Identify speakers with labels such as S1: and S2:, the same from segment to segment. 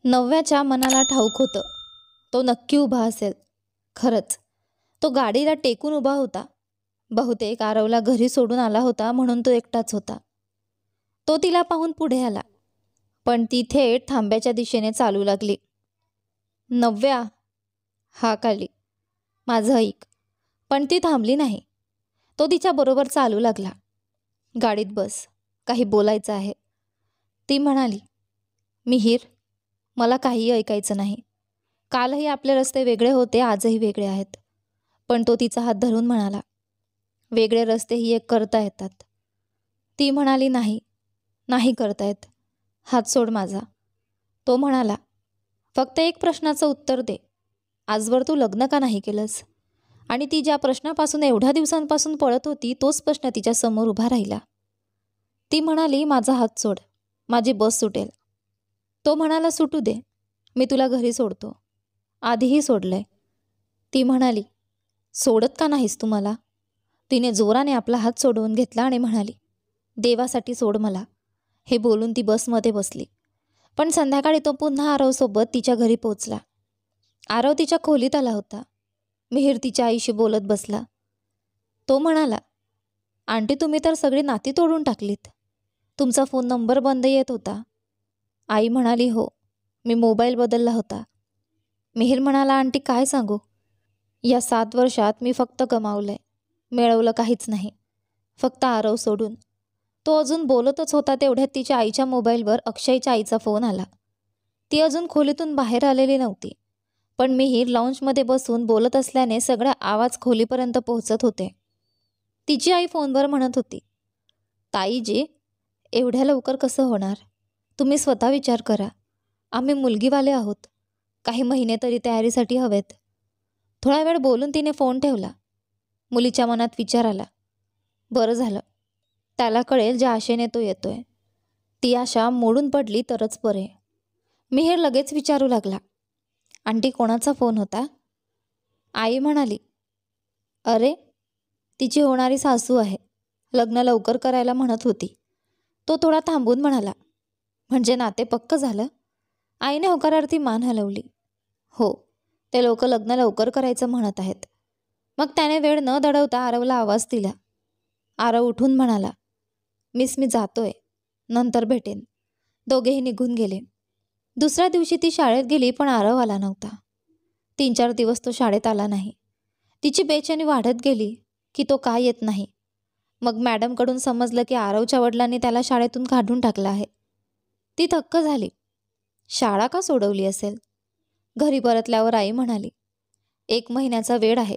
S1: नव्याच्या मनाला ठाऊक होतं, तो नक्की उभा असेल. खरंच, तो गाडीला टेकून उभा होता. बहुतेक आरवला घरी सोडून आला होता म्हणून तो एकटाच होता. तो तिला पाहून पुढे आला, पण ती थेट थांब्याच्या दिशेने चालू लागली. नव्या, हाक आली, माझं ऐक. पण ती थांबली नाही. तो तिच्याबरोबर चालू लागला. गाडीत बस, काही बोलायचं आहे. ती म्हणाली, मिहीर, मला काहीही ऐकायचं नाही. कालही आपले रस्ते वेगळे होते, आजही वेगळे आहेत. पण तो तिचा हात धरून म्हणाला, वेगळे रस्तेही एक करता येतात. ती म्हणाली, नाही, नाही करता येत. हात सोड माझा. तो म्हणाला, फक्त एक प्रश्नाचं उत्तर दे. आजवर तू लग्न का नाही केलंस? आणि ती ज्या प्रश्नापासून एवढ्या दिवसांपासून पळत होती, तोच प्रश्न तिच्या समोर उभा राहिला. ती म्हणाली, माझा हात सोड, माझी बस सुटेल. तो म्हणाला, सुटू दे, मी तुला घरी सोडतो. आधीही सोडलंय. ती म्हणाली, सोडत का नाहीस तू मला? तिने जोराने आपला हात सोडवून घेतला आणि म्हणाली, देवासाठी सोड मला. हे बोलून ती बसमध्ये बसली. पण संध्याकाळी तो पुन्हा आरवसोबत तिच्या घरी पोहोचला. आरव तिच्या खोलीत आला होता. मिहीर तिच्या आईशी बोलत बसला. तो म्हणाला, आंटी, तुम्ही तर सगळी नाती तोडून टाकलीत. तुमचा फोन नंबर बंद येत होता. आई म्हणाली, हो, मी मोबाईल बदलला होता. मिहीर म्हणाला, आंटी, काय सांगू? या 7 वर्षात मी फक्त गमावलंय, मिळवलं काहीच नाही, फक्त आरव सोडून. तो अजून बोलतच होता तेवढ्यात तिच्या आईच्या मोबाईलवर अक्षयच्या आईचा फोन आला. ती अजून खोलीतून बाहेर आलेली नव्हती, पण मिहीर लाऊंजमध्ये बसून बोलत असल्याने सगळा आवाज खोलीपर्यंत पोहोचत होते. तिची आई फोनवर म्हणत होती, ताईजी, एवढ्या लवकर कसं होणार? तुम्ही स्वतः विचार करा. आम्ही मुलगीवाले आहोत. काही महिने तरी तयारीसाठी हवेत. थोडा वेळ बोलून तिने फोन ठेवला. मुलीच्या मनात विचार आला, बरं झालं, त्याला कळेल ज्या आशेने तो येतोय. ती आशा मोडून पडली तरच बरे. मिहीर लगेच विचारू लागला, आंटी, कोणाचा फोन होता? आई म्हणाली, अरे, तिची होणारी सासू आहे, लग्न लवकर करायला म्हणत होती. तो थोडा थांबून म्हणाला, म्हणजे नाते पक्क झालं? आईने होकारार्थी मान हलवली. हो, ते लोक लग्न लवकर करायचं म्हणत आहेत. मग त्याने वेळ न दडवता आरवला आवाज दिला. आरव उठून म्हणाला, मिस, मी जातोय, नंतर भेटेन. दोघेही निघून गेले. दुसऱ्या दिवशी ती शाळेत गेली, पण आरव आला नव्हता. 3-4 दिवस तो शाळेत आला नाही. तिची बेचैनी वाढत गेली की तो का येत नाही. मग मॅडमकडून समजलं की आरवच्या वडिलांनी त्याला शाळेतून काढून टाकलं आहे. ती थक्क झाली. शाळा का सोडवली असेल? घरी परतल्यावर आई म्हणाली, 1 महिन्याचा वेळ आहे,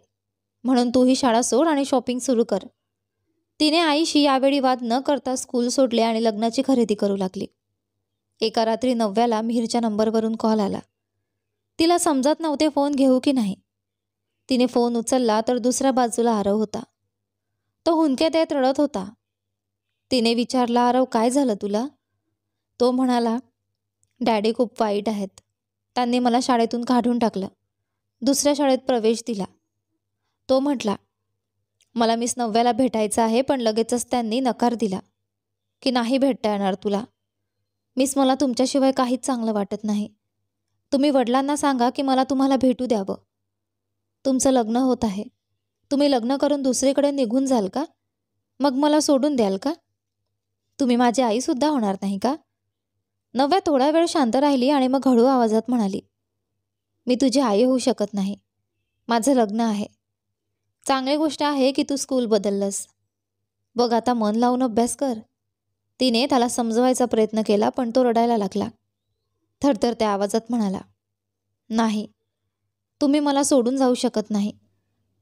S1: म्हणून तू ही शाळा सोड आणि शॉपिंग सुरू कर. तिने आईशी यावेळी वाद न करता स्कूल सोडले आणि लग्नाची खरेदी करू लागली. एका रात्री नव्याला मिहीरच्या नंबरवरून कॉल आला. तिला समजत नव्हते फोन घेऊ की नाही. तिने फोन उचलला तर दुसऱ्या बाजूला आरव होता. तो हुंदके देत रडत होता. तिने विचारला, आरव, काय झालं तुला? तो म्हणाला, डॅडी खूप वाईट आहेत. त्यांनी मला शाळेतून काढून टाकलं, दुसऱ्या शाळेत प्रवेश दिला. तो म्हटला, मला मिस नव्याला भेटायचं आहे, पण लगेचच त्यांनी नकार दिला की नाही भेटता येणार तुला. मिस, मला तुमच्याशिवाय काहीच चांगलं वाटत नाही. तुम्ही वडिलांना सांगा की मला तुम्हाला भेटू द्यावं. तुमचं लग्न होत आहे. तुम्ही लग्न करून दुसरीकडे निघून जाल का? मग मला सोडून द्याल का? तुम्ही माझी आईसुद्धा होणार नाही का? नव्या थोडा वेळ शांत राहिली आणि मग हळू आवाजात म्हणाली, मी तुझी आई होऊ शकत नाही. माझं लग्न आहे. चांगली गोष्ट आहे की तू स्कूल बदललंस. बघ, आता मन लावून अभ्यास कर. तिने त्याला समजवायचा प्रयत्न केला, पण तो रडायला लागला. थरथरत्या आवाजात म्हणाला, नाही, तुम्ही मला सोडून जाऊ शकत नाही.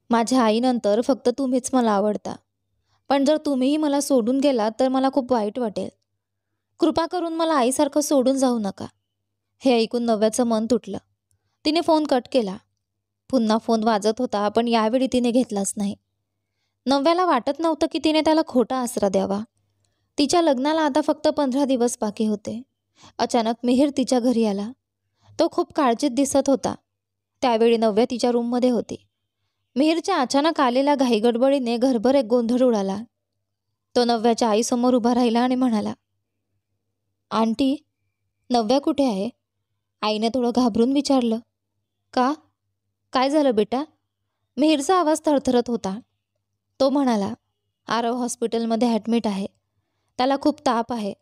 S1: माझ्या आईनंतर फक्त तुम्हीच मला आवडता. पण जर तुम्हीही मला सोडून गेलात तर मला खूप वाईट वाटेल. कृपा करून मला आईसारखं सोडून जाऊ नका. हे ऐकून नव्याचं मन तुटलं. तिने फोन कट केला. पुन्हा फोन वाजत होता, पण यावेळी तिने घेतलाच नाही. नव्याला वाटत नव्हतं की तिने त्याला खोटा आसरा द्यावा. तिच्या लग्नाला आता फक्त 15 दिवस बाकी होते. अचानक मिहीर तिच्या घरी आला. तो खूप काळजीत दिसत होता. त्यावेळी नव्या तिच्या रूममध्ये होती. मिहीरच्या अचानक आलेल्या घाईगडबडीने घरभर एक गोंधळ उडाला. तो नव्याच्या आईसमोर उभा राहिला आणि म्हणाला, आंटी, नव्या कुठे आहे? आईने थोडं घाबरून विचारलं, का? काय झालं बेटा? मिहीरचा आवाज थरथरत होता. तो म्हणाला, आरव हॉस्पिटलमध्ये ॲडमिट आहे. त्याला खूप ताप आहे.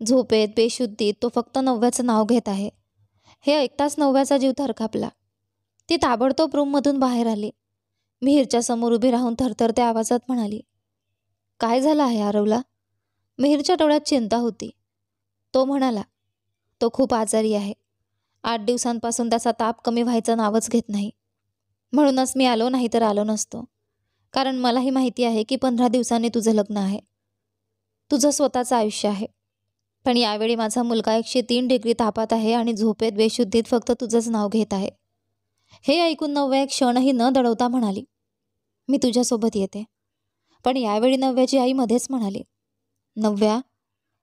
S1: झोपेत बेशुद्धीत तो फक्त नव्याचं नाव घेत आहे. हे ऐकताच नव्याचा जीव थरकापला. ती ताबडतोब रूममधून बाहेर आली. मिहीरच्या समोर उभी राहून थरथरत्या आवाजात म्हणाली, काय झालं आहे आरवला? मिहीरच्या डोळ्यात चिंता होती. तो म्हणाला, तो खूप आजारी आहे. 8 दिवसांपासून त्याचा ताप कमी व्हायचं नावच घेत नाही. म्हणूनच मी आलो, नाही तर आलो नसतो. कारण मलाही माहिती आहे की 15 दिवसांनी तुझं लग्न आहे. तुझं स्वतःचं आयुष्य आहे. पण यावेळी माझा मुलगा 103 डिग्री तापात आहे आणि झोपेत बेशुद्धीत फक्त तुझंच नाव घेत आहे. हे ऐकून नव्या एक क्षणही न दडवता म्हणाली, मी तुझ्यासोबत येते. पण यावेळी नव्याची आई मध्येच म्हणाली, नव्या,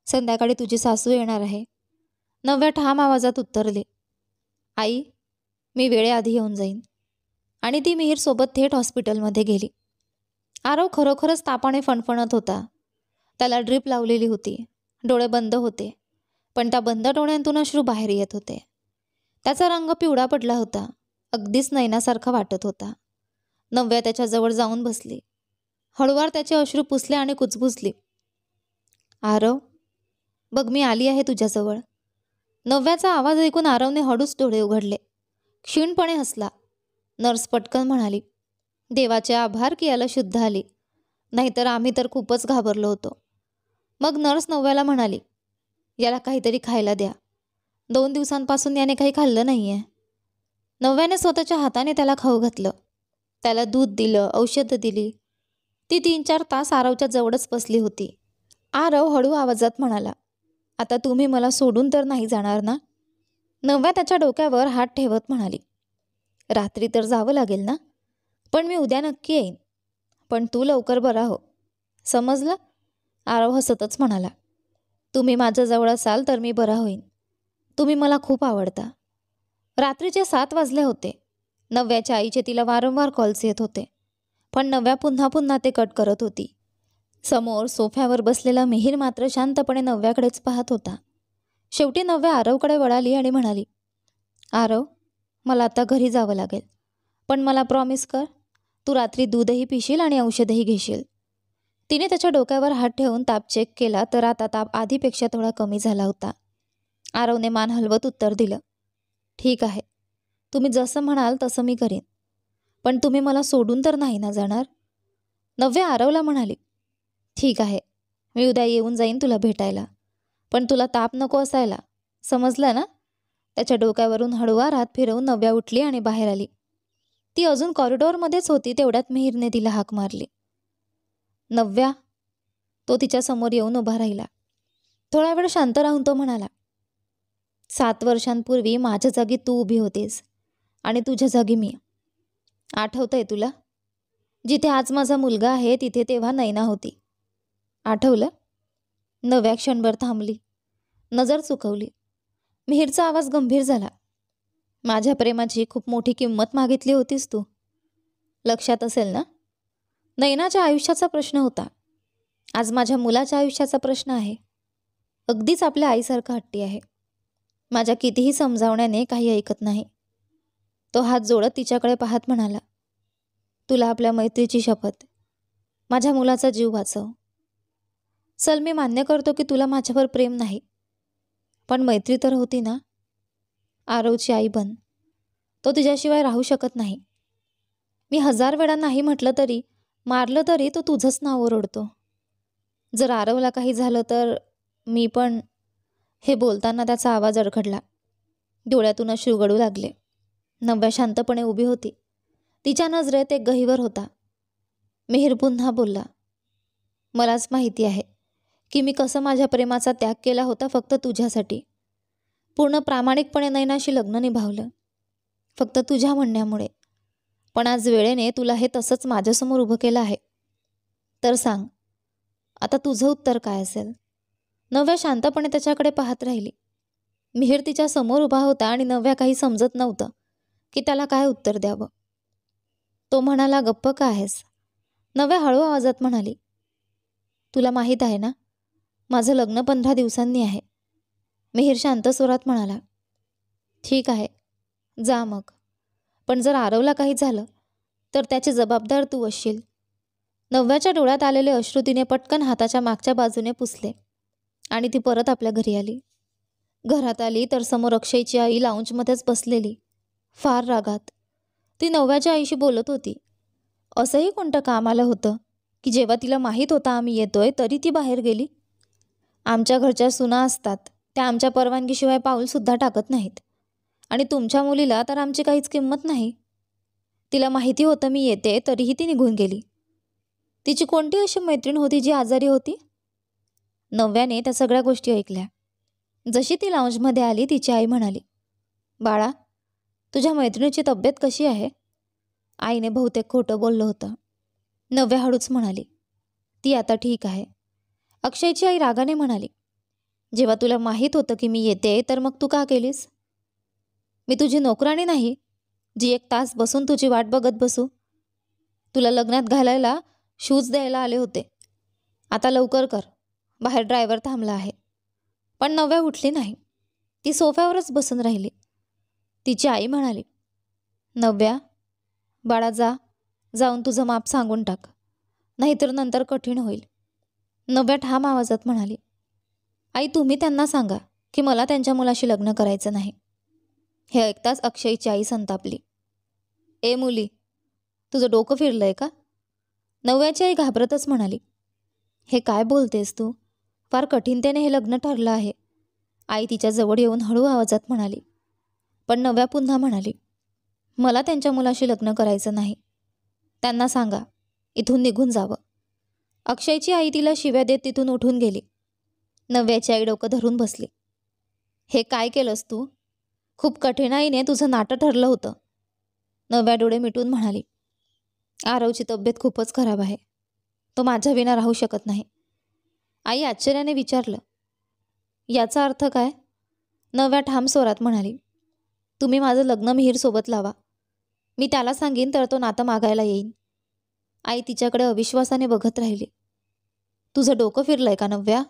S1: संध्याकाळी तुझी सासू येणार आहे. नव्या ठाम आवाजात उत्तरली, आई, मी वेळेआधी येऊन जाईन. आणि ती मिहीरसोबत थेट हॉस्पिटलमध्ये गेली. आरव खरोखरच तापाने फणफणत होता. त्याला ड्रीप लावलेली होती. डोळे बंद होते, पण त्या बंद डोळ्यांतून अश्रू बाहेर येत होते. त्याचा रंग पिवळा पडला होता. अगदीच नयनासारखा वाटत होता. नव्या त्याच्याजवळ जाऊन बसली. हळूवार त्याचे अश्रू पुसले आणि कुजबुजली, आरव, बघ मी आली आहे तुझ्याजवळ. नव्याचा आवाज ऐकून आरवने हळूच डोळे उघडले. क्षीणपणे हसला. नर्स पटकन म्हणाली, देवाचे आभार की याला शुद्ध आली, नाहीतर आम्ही तर खूपच घाबरलो होतो. मग नर्स नव्याला म्हणाली, याला काहीतरी खायला द्या. 2 दिवसांपासून याने काही खाल्लं नाही आहे. नव्याने स्वतःच्या हाताने त्याला खाऊ घातलं. त्याला दूध दिलं, औषधं दिली. ती 3-4 तास आरवच्या जवळच बसली होती. आरव हळू आवाजात म्हणाला, आता तुम्ही मला सोडून तर नाही जाणार ना? नव्या त्याच्या डोक्यावर हात ठेवत म्हणाली, रात्री तर जावं लागेल ना? पण मी उद्या नक्की येईन. पण तू लवकर बरा हो, समजलं? आरव हसतच म्हणाला, तुम्ही माझ्याजवळ असाल तर मी बरा होईन. तुम्ही मला खूप आवडता. रात्रीचे 7 वाजले होते. नव्याच्या आईचे तिला वारंवार कॉल्स येत होते. पण नव्या पुन्हा पुन्हा ते कट करत होती. समोर सोफ्यावर बसलेला मिहीर मात्र शांतपणे नव्याकडेच पाहत होता. शेवटी नव्या आरवकडे वळाली आणि म्हणाली, आरव, मला आता घरी जावं लागेल. पण मला प्रॉमिस कर, तू रात्री दूधही पिशील आणि औषधही घेशील. तिने त्याच्या डोक्यावर हात ठेवून ताप चेक केला तर आता ताप आधीपेक्षा थोडा कमी झाला होता. आरवने मान हलवत उत्तर दिलं, ठीक आहे, तुम्ही जसं म्हणाल तसं मी करीन. पण तुम्ही मला सोडून तर नाही ना जाणार? नव्या आरवला म्हणाली, ठीक आहे, मी उद्या येऊन जाईन तुला भेटायला. पण तुला ताप नको असायला, समजलं ना? त्याच्या डोक्यावरून हळूवार हात फिरवून नव्या उठली आणि बाहेर आली. ती अजून कॉरिडॉरमध्येच होती तेवढ्यात मिहीरने तिला हाक मारली. नव्या. तो तिच्या समोर येऊन उभा राहिला. थोडा वेळ शांत राहून तो म्हणाला, 7 वर्षांपूर्वी माझ्या जागी तू उभी होतीस आणि तुझ्या जागी मी. आठवतंय तुला? जिथे आज माझा मुलगा आहे तिथे तेव्हा नैना होती. आठवलं? नव्या क्षणभर थांबली, नजर चुकवली. मिहीरचा आवाज गंभीर झाला, माझ्या प्रेमाची खूप मोठी किंमत मागितली होतीस तू. लक्षात असेल ना? नैनाच्या आयुष्याचा प्रश्न होता. आज माझ्या मुलाच्या आयुष्याचा प्रश्न आहे. अगदीच आपल्या आईसारखा हट्टी आहे. माझ्या कितीही समजावण्याने काही ऐकत नाही. तो हात जोडत तिच्याकडे पाहत म्हणाला, तुला आपल्या मैत्रीची शपथ, माझ्या मुलाचा जीव वाचव. चल, मी मान्य करतो की तुला माझ्यावर प्रेम नाही, पण मैत्री तर होती ना? आरवची आई बन. तो तुझ्याशिवाय राहू शकत नाही. मी 1000 वेळा नाही म्हटलं तरी, मारलं तरी तो तुझंच नाव ओरडतो. जर आरवला काही झालं तर मी पण. हे बोलताना त्याचा आवाज अडखडला. डोळ्यातून अश्रू गळू लागले. नव्या शांतपणे उभी होती. तिच्या नजरेत एक गहिवर होता. मिहीर पुन्हा बोलला, मलाच माहिती आहे की मी कसं माझ्या प्रेमाचा त्याग केला होता फक्त तुझ्यासाठी. पूर्ण प्रामाणिकपणे नैनाशी लग्न निभावलं फक्त तुझ्या म्हणण्यामुळे. पण आज वेळेने तुला हे तसंच माझ्यासमोर उभं केलं आहे. तर सांग, आता तुझं उत्तर काय असेल? नव्या शांतपणे त्याच्याकडे पाहत राहिली. मिहीर तिच्या समोर उभा होता आणि नव्या काही समजत नव्हतं की त्याला काय उत्तर द्यावं. तो म्हणाला, गप्प का आहेस? नव्या हळू आवाजात म्हणाली, तुला माहीत आहे ना, माझं लग्न 15 दिवसांनी आहे. मिहीर शांत स्वरात म्हणाला, ठीक आहे, जा मग. पण जर आरवला काही झालं तर त्याची जबाबदार तू असशील. नव्याच्या डोळ्यात आलेले अश्रू तिने पटकन हाताच्या मागच्या बाजूने पुसले आणि ती परत आपल्या घरी आली. घरात आली तर समोर अक्षयची आई लाऊंजमध्येच बसलेली, फार रागात. ती नव्याच्या आईशी बोलत होती. असंही कोणतं काम आलं होतं की जेव्हा तिला माहीत होता आम्ही येतोय तरी ती बाहेर गेली? आमच्या घरच्या सुना असतात, त्या आमच्या परवानगीशिवाय पाऊलसुद्धा टाकत नाहीत. आणि तुमच्या मुलीला तर आमची काहीच किंमत नाही. तिला माहिती होतं मी येते तरीही ती निघून गेली. तिची कोणती अशी मैत्रीण होती जी आजारी होती? नव्याने त्या सगळ्या गोष्टी ऐकल्या. जशी ती लाऊंजमध्ये आली तिची आई म्हणाली, बाळा, तुझ्या मैत्रिणीची तब्येत कशी आहे? आईने बहुतेक खोटं बोललं होतं. नव्या हळूच म्हणाली, ती आता ठीक आहे. अक्षयची आई रागाने म्हणाली, जेव्हा तुला माहीत होतं की मी येते तर मग तू का केलीस? मी तुझी नोकराणी नाही जी 1 तास बसून तुझी वाट बघत बसू. तुला लग्नात घालायला शूज द्यायला आले होते. आता लवकर कर, बाहेर ड्रायव्हर थांबला आहे. पण नव्या उठली नाही. ती सोफ्यावरच बसून राहिली. तिची आई म्हणाली, नव्या, बाळा जा, जाऊन तुझं माप सांगून टाक, नाहीतर नंतर कठीण होईल. नव्या ठाम आवाजात म्हणाली, आई तुम्ही त्यांना सांगा की मला त्यांच्या मुलाशी लग्न करायचं नाही. हे ऐकताच अक्षयची आई संतापली. ए मुली, तुझं डोकं फिरलंय का? नव्याची आई घाबरतच म्हणाली, हे काय बोलतेस तू? फार कठीणतेने हे लग्न ठरलं आहे. आई तिच्या जवळ येऊन हळू आवाजात म्हणाली. पण नव्या पुन्हा म्हणाली, मला त्यांच्या मुलाशी लग्न करायचं नाही. त्यांना सांगा इथून निघून जावं. अक्षयची आई तिला शिव्या देत तिथून उठून गेली. नव्याची आई डोकं धरून बसली. हे काय केलंस तू? खूप कठीणाईने तुझं नाटं ठरलं होतं. नव्या डोळे मिटून म्हणाली, आरवची तब्येत खूपच खराब आहे. तो माझ्या विना राहू शकत नाही. आई आश्चर्याने विचारलं, याचा अर्थ काय? नव्या ठाम स्वरात म्हणाली, तुम्ही माझं लग्न मिहीरसोबत लावा. मी त्याला सांगीन तर तो नातं मागायला येईन. आई तिच्याकडे अविश्वासाने बघत राहिली. तुझं डोकं फिरलंय का नव्या?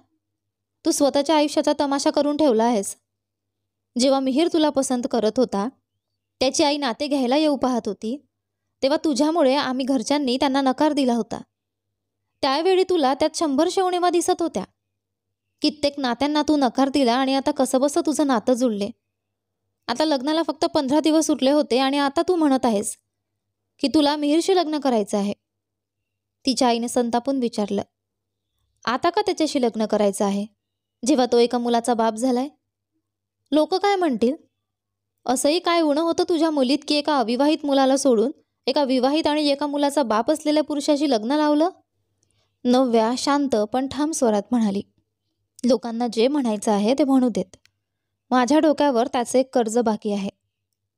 S1: तू स्वतःच्या आयुष्याचा तमाशा करून ठेवला आहेस. जेव्हा मिहीर तुला पसंत करत होता, त्याची आई नाते घ्यायला येऊ पाहत होती, तेव्हा तुझ्यामुळे आम्ही घरच्यांनी त्यांना नकार दिला होता. त्यावेळी तुला त्यात 100 उणिवा दिसत होत्या. कित्येक नात्यांना तू नकार दिला आणि आता कसंबसं तुझं नातं जुळले. आता लग्नाला फक्त 15 दिवस उरले होते आणि आता तू म्हणत आहेस की तुला मिहीरशी लग्न करायचं आहे. तिच्या आईने संतापून विचारलं, आता का त्याच्याशी लग्न करायचं आहे, जेव्हा तो एका मुलाचा बाप झालाय? लोक काय म्हणतील? असंही काय उणं होतं तुझ्या मुलीत की एका अविवाहित मुलाला सोडून एका विवाहित आणि एका मुलाचा बाप असलेल्या पुरुषाशी लग्न लावलं? नव्या शांत पण ठाम स्वरात म्हणाली, लोकांना जे म्हणायचं आहे ते म्हणू देत. माझ्या डोक्यावर त्याचं एक कर्ज बाकी आहे,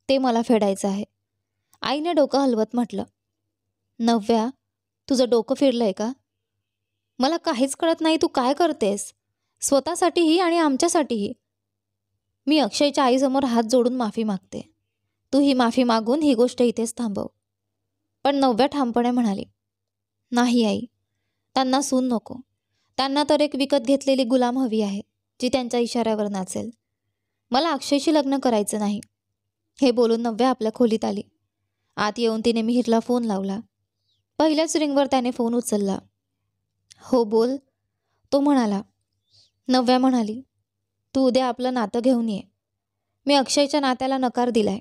S1: ते मला फेडायचं आहे. आईने डोकं हलवत म्हटलं, नव्या, तुझं डोकं फिरलंय का? मला काहीच कळत नाही तू काय करतेस, स्वतःसाठीही आणि आमच्यासाठीही. मी अक्षयच्या आईसमोर हात जोडून माफी मागते. तू ही माफी मागून ही गोष्ट इथेच थांबव. पण नव्या ठामपणे म्हणाली, नाही आई, त्यांना सून नको. त्यांना तर एक विकत घेतलेली गुलाम हवी आहे जी त्यांच्या इशाऱ्यावर नाचेल. मला अक्षयशी लग्न करायचं नाही. हे बोलून नव्या आपल्या खोलीत आली. आत येऊन तिने मिहीरला फोन लावला. पहिल्याच रिंगवर त्याने फोन उचलला. हो बोल, तो म्हणाला. नव्या म्हणाली, तू उद्या आपलं नातं घेऊन ये. मी अक्षयच्या नात्याला नकार दिलाय.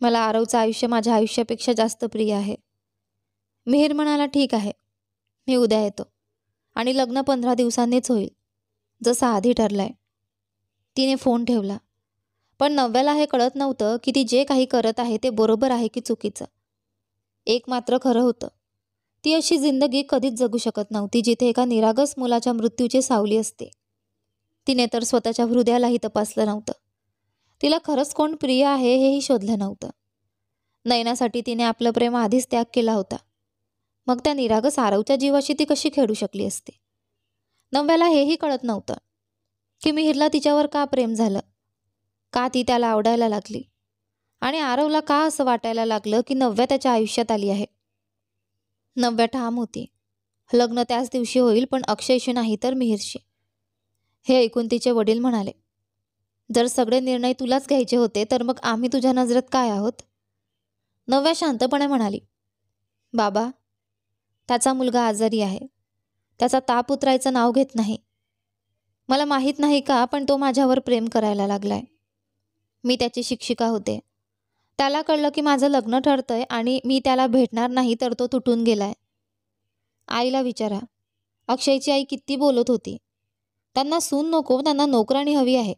S1: मला आरवचं आयुष्य माझ्या आयुष्यापेक्षा जास्त प्रिय आहे. मिहीर म्हणाला, ठीक आहे, मी उद्या येतो आणि लग्न 15 दिवसांनीच होईल, जसं आधी ठरलंय. तिने फोन ठेवला. पण नव्याला हे कळत नव्हतं की ती जे काही करत आहे ते बरोबर आहे की चुकीचं. एक मात्र खरं होतं, ती अशी जिंदगी कधीच जगू शकत नव्हती जिथे एका निरागस मुलाच्या मृत्यूची सावली असते. तिने तर स्वतःच्या हृदयालाही तपासलं नव्हतं. तिला खरंच कोण प्रिय आहे हेही शोधलं नव्हतं. नयनासाठी तिने आपलं प्रेम आधीच त्याग केला होता. मग त्या निरागस आरवच्या जीवाशी ती कशी खेळू शकली असते? नव्याला हेही कळत नव्हतं की मिहीरला तिच्यावर का प्रेम झालं, का ती त्याला आवडायला लागली, आणि आरवला का असं वाटायला लागलं की नव्या त्याच्या आयुष्यात आली आहे. नव्या ठाम होती, लग्न त्याच दिवशी होईल, पण अक्षयशी नाही तर मिहीरशी. हे ऐकून तिचे वडील म्हणाले, जर सगळे निर्णय तुलाच घ्यायचे होते तर मग आम्ही तुझ्या नजरेत काय आहोत? नव्या शांतपणे म्हणाली, बाबा, त्याचा मुलगा आजारी आहे. त्याचा ताप उतरायचं नाव घेत नाही. मला माहीत नाही का, पण तो माझ्यावर प्रेम करायला लागलाय. मी त्याची शिक्षिका होते. त्याला कळलं की माझं लग्न ठरतंय आणि मी त्याला भेटणार नाही तर तो तुटून गेलाय. आईला विचारा, अक्षयची आई किती बोलत होती. त्यांना सून नको, त्यांना नोकराणी हवी आहे.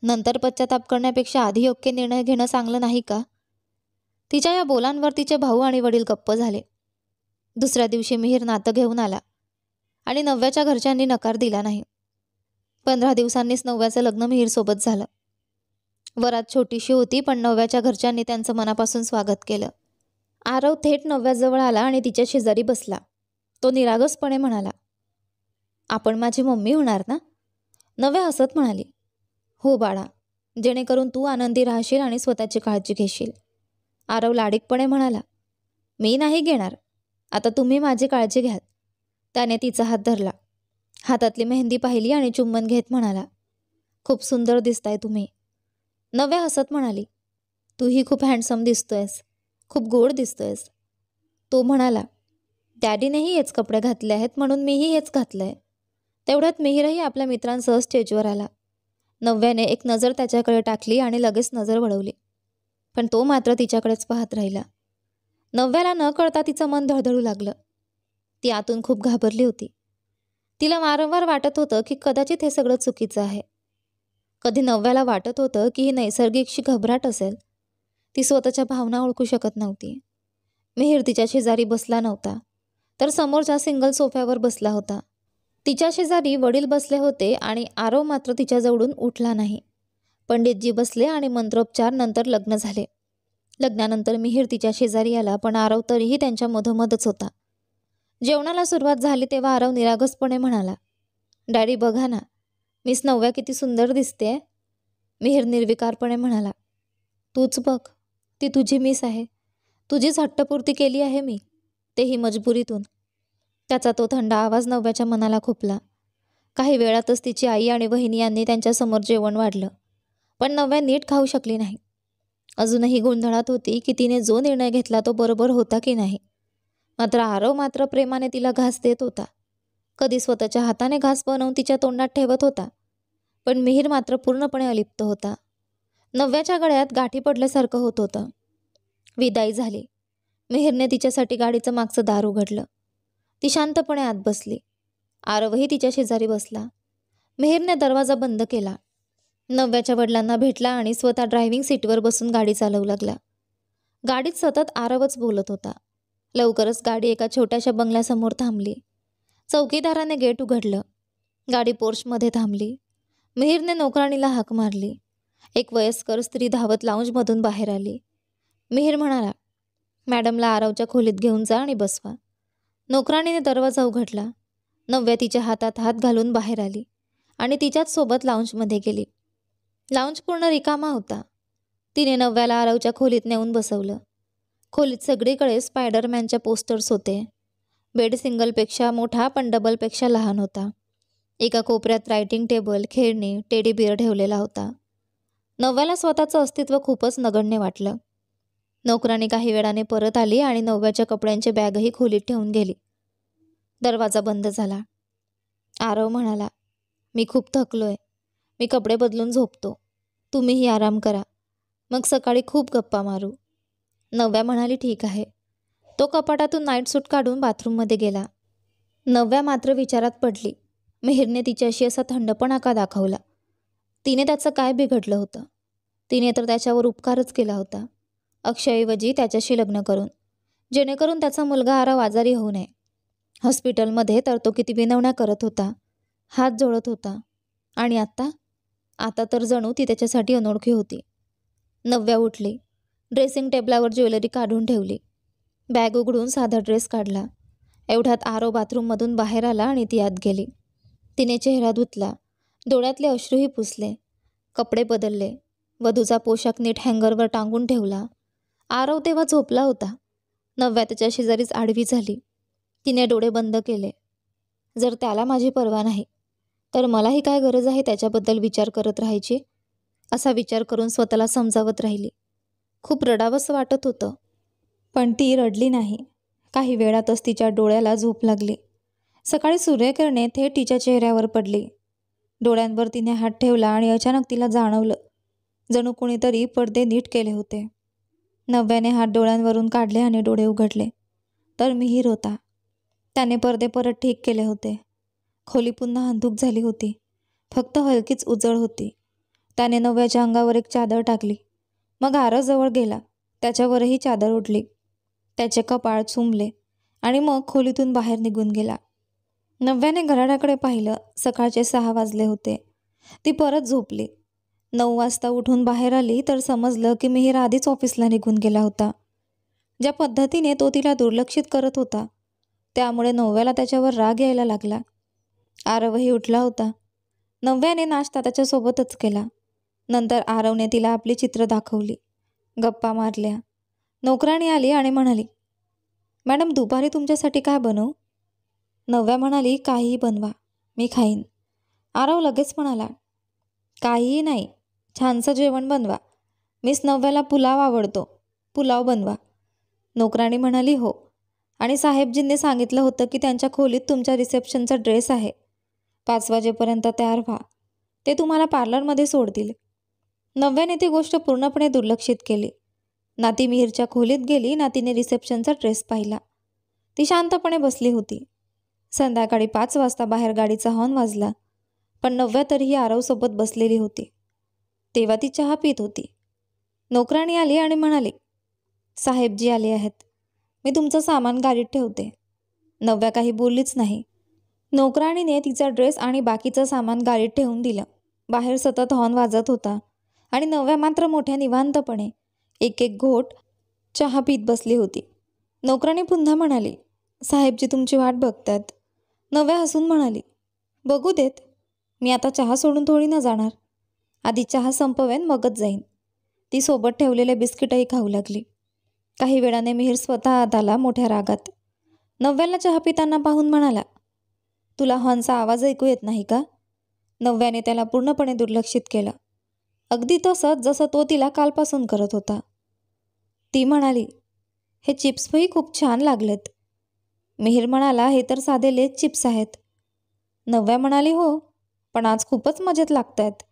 S1: नंतर पश्चाताप करण्यापेक्षा आधी योग्य निर्णय घेणं चांगलं नाही का? तिच्या या बोलांवर तिचे भाऊ आणि वडील गप्प झाले. दुसऱ्या दिवशी मिहीर नातं घेऊन आला आणि नव्याच्या घरच्यांनी नकार दिला नाही. 15 दिवसांनीच नव्याचं लग्न मिहीरसोबत झालं. वरात छोटीशी होती, पण नव्याच्या घरच्यांनी त्यांचं मनापासून स्वागत केलं. आरव थेट नव्याजवळ आला आणि तिच्या शेजारी बसला. तो निरागसपणे म्हणाला, आपण माझी मम्मी होणार ना? नव्या हसत म्हणाली, हो बाळा, जेणेकरून तू आनंदी राहशील आणि स्वतःची काळजी घेशील. आरव लाडिकपणे म्हणाला, मी नाही घेणार. आता तुम्ही माझी काळजी घ्याल. त्याने तिचा हात धरला. हातातली मेहंदी पाहिली आणि चुंबन घेत म्हणाला, खूप सुंदर दिसताय तुम्ही. नव्या हसत म्हणाली, तूही खूप हँडसम दिसतोयस, खूप गोड दिसतोयस. तो म्हणाला, डॅडीनेही हेच कपडे घातले आहेत म्हणून मीही हेच घातलंय. तेवढ्यात मिहीरही आपल्या मित्रांसह स्टेजवर आला. नव्याने एक नजर त्याच्याकडे टाकली आणि लगेच नजर वळवली, पण तो मात्र तिच्याकडेच पाहत राहिला. नव्याला न कळता तिचं मन धडधडू लागलं. ती आतून खूप घाबरली होती. तिला वारंवार वाटत होतं की कदाचित हे सगळं चुकीचं आहे. कधी नव्याला वाटत होतं की ही नैसर्गिकशी घबराट असेल. ती स्वतःच्या भावना ओळखू शकत नव्हती. मिहीर तिच्या शेजारी बसला नव्हता, तर समोरच्या सिंगल सोफ्यावर बसला होता. तिच्या शेजारी वडील बसले होते आणि आरव मात्र तिच्याजवळून उठला नाही. पंडितजी बसले आणि मंत्रोपचार नंतर लग्न झाले. लग्नानंतर मिहीर तिच्या शेजारी आला, पण आरव तरीही त्यांच्या मधोमधच होता. जेवणाला सुरुवात झाली तेव्हा आरव निरागसपणे म्हणाला, डॅडी बघा ना, मिस नव्या किती सुंदर दिसते. मिहीर निर्विकारपणे म्हणाला, तूच बघ, ती तुझी मिस आहे. तुझीच हट्टपूर्ती केली आहे मी, तेही मजबुरीतून. त्याचा तो थंड आवाज नव्याच्या मनाला खुपला. काही वेळातच तिची आई आणि वहिनी यांनी त्यांच्यासमोर जेवण वाढलं, पण नव्या नीट खाऊ शकली नाही. अजूनही गोंधळात होती की तिने जो निर्णय घेतला तो बरोबर होता की नाही. मात्र आरव मात्र प्रेमाने तिला घास देत होता. कधी स्वतःच्या हाताने घास बनवून तिच्या तोंडात ठेवत होता, पण मिहीर मात्र पूर्णपणे अलिप्त होता. नव्याच्या गळ्यात गाठी पडल्यासारखं होत होतं. विदाई झाली. मिहीरने तिच्यासाठी गाडीचं मागचं दार उघडलं. ती शांतपणे आत बसली. आरवही तिच्या शेजारी बसला. मिहीरने दरवाजा बंद केला. नव्याच्या वडिलांना भेटला आणि स्वतः ड्रायव्हिंग सीटवर बसून गाडी चालवू लागला. गाडीत सतत आरवच बोलत होता. लवकरच गाडी एका छोट्याशा बंगल्यासमोर थांबली. चौकीदाराने गेट उघडलं. गाडी पोर्चमध्ये थांबली. मिहीरने नोकराणीला हाक मारली. एक वयस्कर स्त्री धावत लाऊंजमधून बाहेर आली. मिहीर म्हणाला, मॅडमला आरवच्या खोलीत घेऊन जा आणि बसवा. नोकराणीने दरवाजा उघडला. नव्या तिच्या हातात हात घालून बाहेर आली आणि तिच्याच सोबत लाऊंजमध्ये गेली. लाऊंज पूर्ण रिकामा होता. तिने नव्याला आरवच्या खोलीत नेऊन बसवलं. खोलीत सगळीकडे स्पायडरमॅनच्या पोस्टर्स होते. बेड सिंगलपेक्षा मोठा पण डबलपेक्षा लहान होता. एका कोपऱ्यात रायटिंग टेबल, खेळणी, टेडी बिअर ठेवलेला होता. नव्याला स्वतःचं अस्तित्व खूपच नगण्य वाटलं. नोकराणी काही वेळाने परत आली आणि नव्याच्या कपड्यांची बॅगही खोलीत ठेवून गेली. दरवाजा बंद झाला. आरव म्हणाला, मी खूप थकलोय. मी कपडे बदलून झोपतो. तुम्हीही आराम करा. मग सकाळी खूप गप्पा मारू. नव्या म्हणाली, ठीक आहे. तो कपाटातून नाईट सूट काढून बाथरूममध्ये गेला. नव्या मात्र विचारात पडली. मिहीरने तिच्याशी असा थंडपणा का दाखवला? तिने त्याचं काय बिघडलं होतं? तिने तर त्याच्यावर उपकारच केला होता, अक्षयऐवजी त्याच्याशी लग्न करून, जेणेकरून त्याचा मुलगा आरव आजारी होऊ नये. हॉस्पिटलमध्ये तर तो किती विनवण्या करत होता, हात जोडत होता. आणि आता तर जणू ती त्याच्यासाठी अनोळखी होती. नव्या उठली. ड्रेसिंग टेबलावर ज्वेलरी काढून ठेवली. बॅग उघडून साधा ड्रेस काढला. एवढ्यात आरव बाथरूममधून बाहेर आला आणि ती आत गेली. तिने चेहरा धुतला. डोळ्यातले अश्रूही पुसले. कपडे बदलले. वधूचा पोशाख नीट हँगरवर टांगून ठेवला. आरव तेव्हा झोपला होता. नव्या त्याच्या शेजारीच आडवी झाली. तिने डोळे बंद केले. जर त्याला माझी पर्वा नाही, तर मलाही काय गरज आहे त्याच्याबद्दल विचार करत राहायची? असा विचार करून स्वतःला समजावत राहिली. खूप रडावंसं वाटत होतं, पण ती रडली नाही. काही वेळातच तिच्या डोळ्याला झोप लागली. सकाळी सूर्यकिरणे थेट तिच्या चेहऱ्यावर पडली. डोळ्यांवर तिने हात ठेवला आणि अचानक तिला जाणवलं जणू कुणीतरी पडदे नीट केले होते. नव्याने हात डोळ्यांवरून काढले आणि डोळे उघडले तर मिहीर होता. त्याने पडदे परत ठीक केले होते. खोली पुन्हा अंधुक झाली होती. फक्त हलकीच उजळ होती. त्याने नव्याच्या अंगावर एक चादर टाकली. मग आरवजवळ गेला. त्याच्यावरही चादर ओढली. त्याचे कपाळ चुंबले आणि मग खोलीतून बाहेर निघून गेला. नव्याने घड्याळाकडे पाहिलं. सकाळचे 6 वाजले होते. ती परत झोपली. 9 वाजता उठून बाहेर आली तर समजलं की मिहीर आधीच ऑफिसला निघून गेला होता. ज्या पद्धतीने तो तिला दुर्लक्षित करत होता त्यामुळे नव्याला त्याच्यावर राग यायला लागला. आरवही उठला होता. नव्याने नाश्ता त्याच्यासोबतच केला. नंतर आरवने तिला आपली चित्र दाखवली. गप्पा मारल्या. नोकराणी आली आणि म्हणाली, मॅडम दुपारी तुमच्यासाठी काय बनवू? नव्या म्हणाली, काहीही बनवा, मी खाईन. आरव लगेच म्हणाला, काहीही नाही, छानसं जेवण बनवा. मिस नव्याला पुलाव आवडतो, पुलाव बनवा. नोकराणी म्हणाली, हो, आणि साहेबजींनी सांगितलं होतं की त्यांच्या खोलीत तुमच्या रिसेप्शनचा ड्रेस आहे. 5 वाजेपर्यंत तयार व्हा, ते तुम्हाला पार्लरमध्ये सोडतील. नव्याने ती गोष्ट पूर्णपणे दुर्लक्षित केली. ना ती मिहीरच्या खोलीत गेली ना तिने रिसेप्शनचा ड्रेस पाहिला. ती शांतपणे बसली होती. संध्याकाळी 5 वाजता बाहेर गाडीचा हॉर्न वाजला, पण नव्या तरीही आरवसोबत बसलेली होती. तेव्हा ती चहा पीत होती. नोकराणी आली आणि म्हणाली, साहेबजी आले आहेत, मी तुमचं सामान गाडीत ठेवते. नव्या काही बोललीच नाही. नोकराणीने तिचा ड्रेस आणि बाकीचं सामान गाडीत ठेवून दिलं. बाहेर सतत हॉर्न वाजत होता आणि नव्या मात्र मोठ्या निवांतपणे एक एक घोट चहा पीत बसली होती. नोकराणी पुन्हा म्हणाली, साहेबजी तुमची वाट बघतात. नव्या हसून म्हणाली, बघू देत, मी आता चहा सोडून थोडी न जाणार. आधी चहा संपवेन मगच जाईन. ती सोबत ठेवलेले बिस्किटही खाऊ लागली. काही वेळाने मिहीर स्वतः आत आला मोठ्या रागात. नव्याला चहा पिताना पाहून म्हणाला, तुला हॉर्नचा आवाज ऐकू येत नाही का? नव्याने त्याला पूर्णपणे दुर्लक्षित केलं. अगदी तसंच जसं तो तिला कालपासून करत होता. ती म्हणाली, हे चिप्सही खूप छान लागलेत. मिहीर म्हणाला, हे तर साधे लेस चिप्स आहेत. नव्या म्हणाली, हो, पण आज खूपच मजेत लागतायत.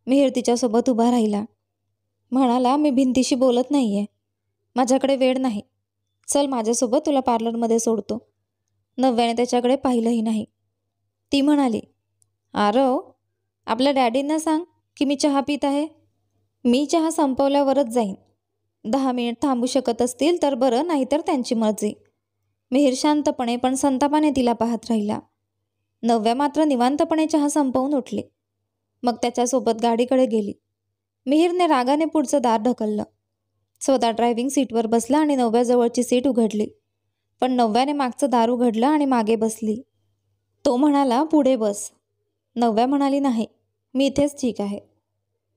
S1: मिहीर तिच्यासोबत उभा राहिला. म्हणाला, मी भिंतीशी बोलत नाहीये, माझ्याकडे वेळ नाही. चल माझ्यासोबत, तुला पार्लरमध्ये सोडतो. नव्याने त्याच्याकडे पाहिलंही नाही. ती म्हणाली, आरव, आपल्या डॅडींना सांग की मी चहा पित आहे. मी चहा संपवल्यावरच जाईन. 10 मिनिट थांबू शकत असतील तर बरं, नाहीतर त्यांची मर्जी. मिहीर शांतपणे पण संतापाने तिला पाहत राहिला. नव्या मात्र निवांतपणे चहा संपवून उठली. मग त्याच्यासोबत गाडीकडे गेली. मिहीरने रागाने पुढचं दार ढकललं. स्वतः ड्रायव्हिंग सीटवर बसला आणि नव्याजवळची सीट उघडली. पण नव्याने मागचं दार उघडलं आणि मागे बसली. तो म्हणाला, पुढे बस. नव्या म्हणाली, नाही, मी इथेच ठीक आहे.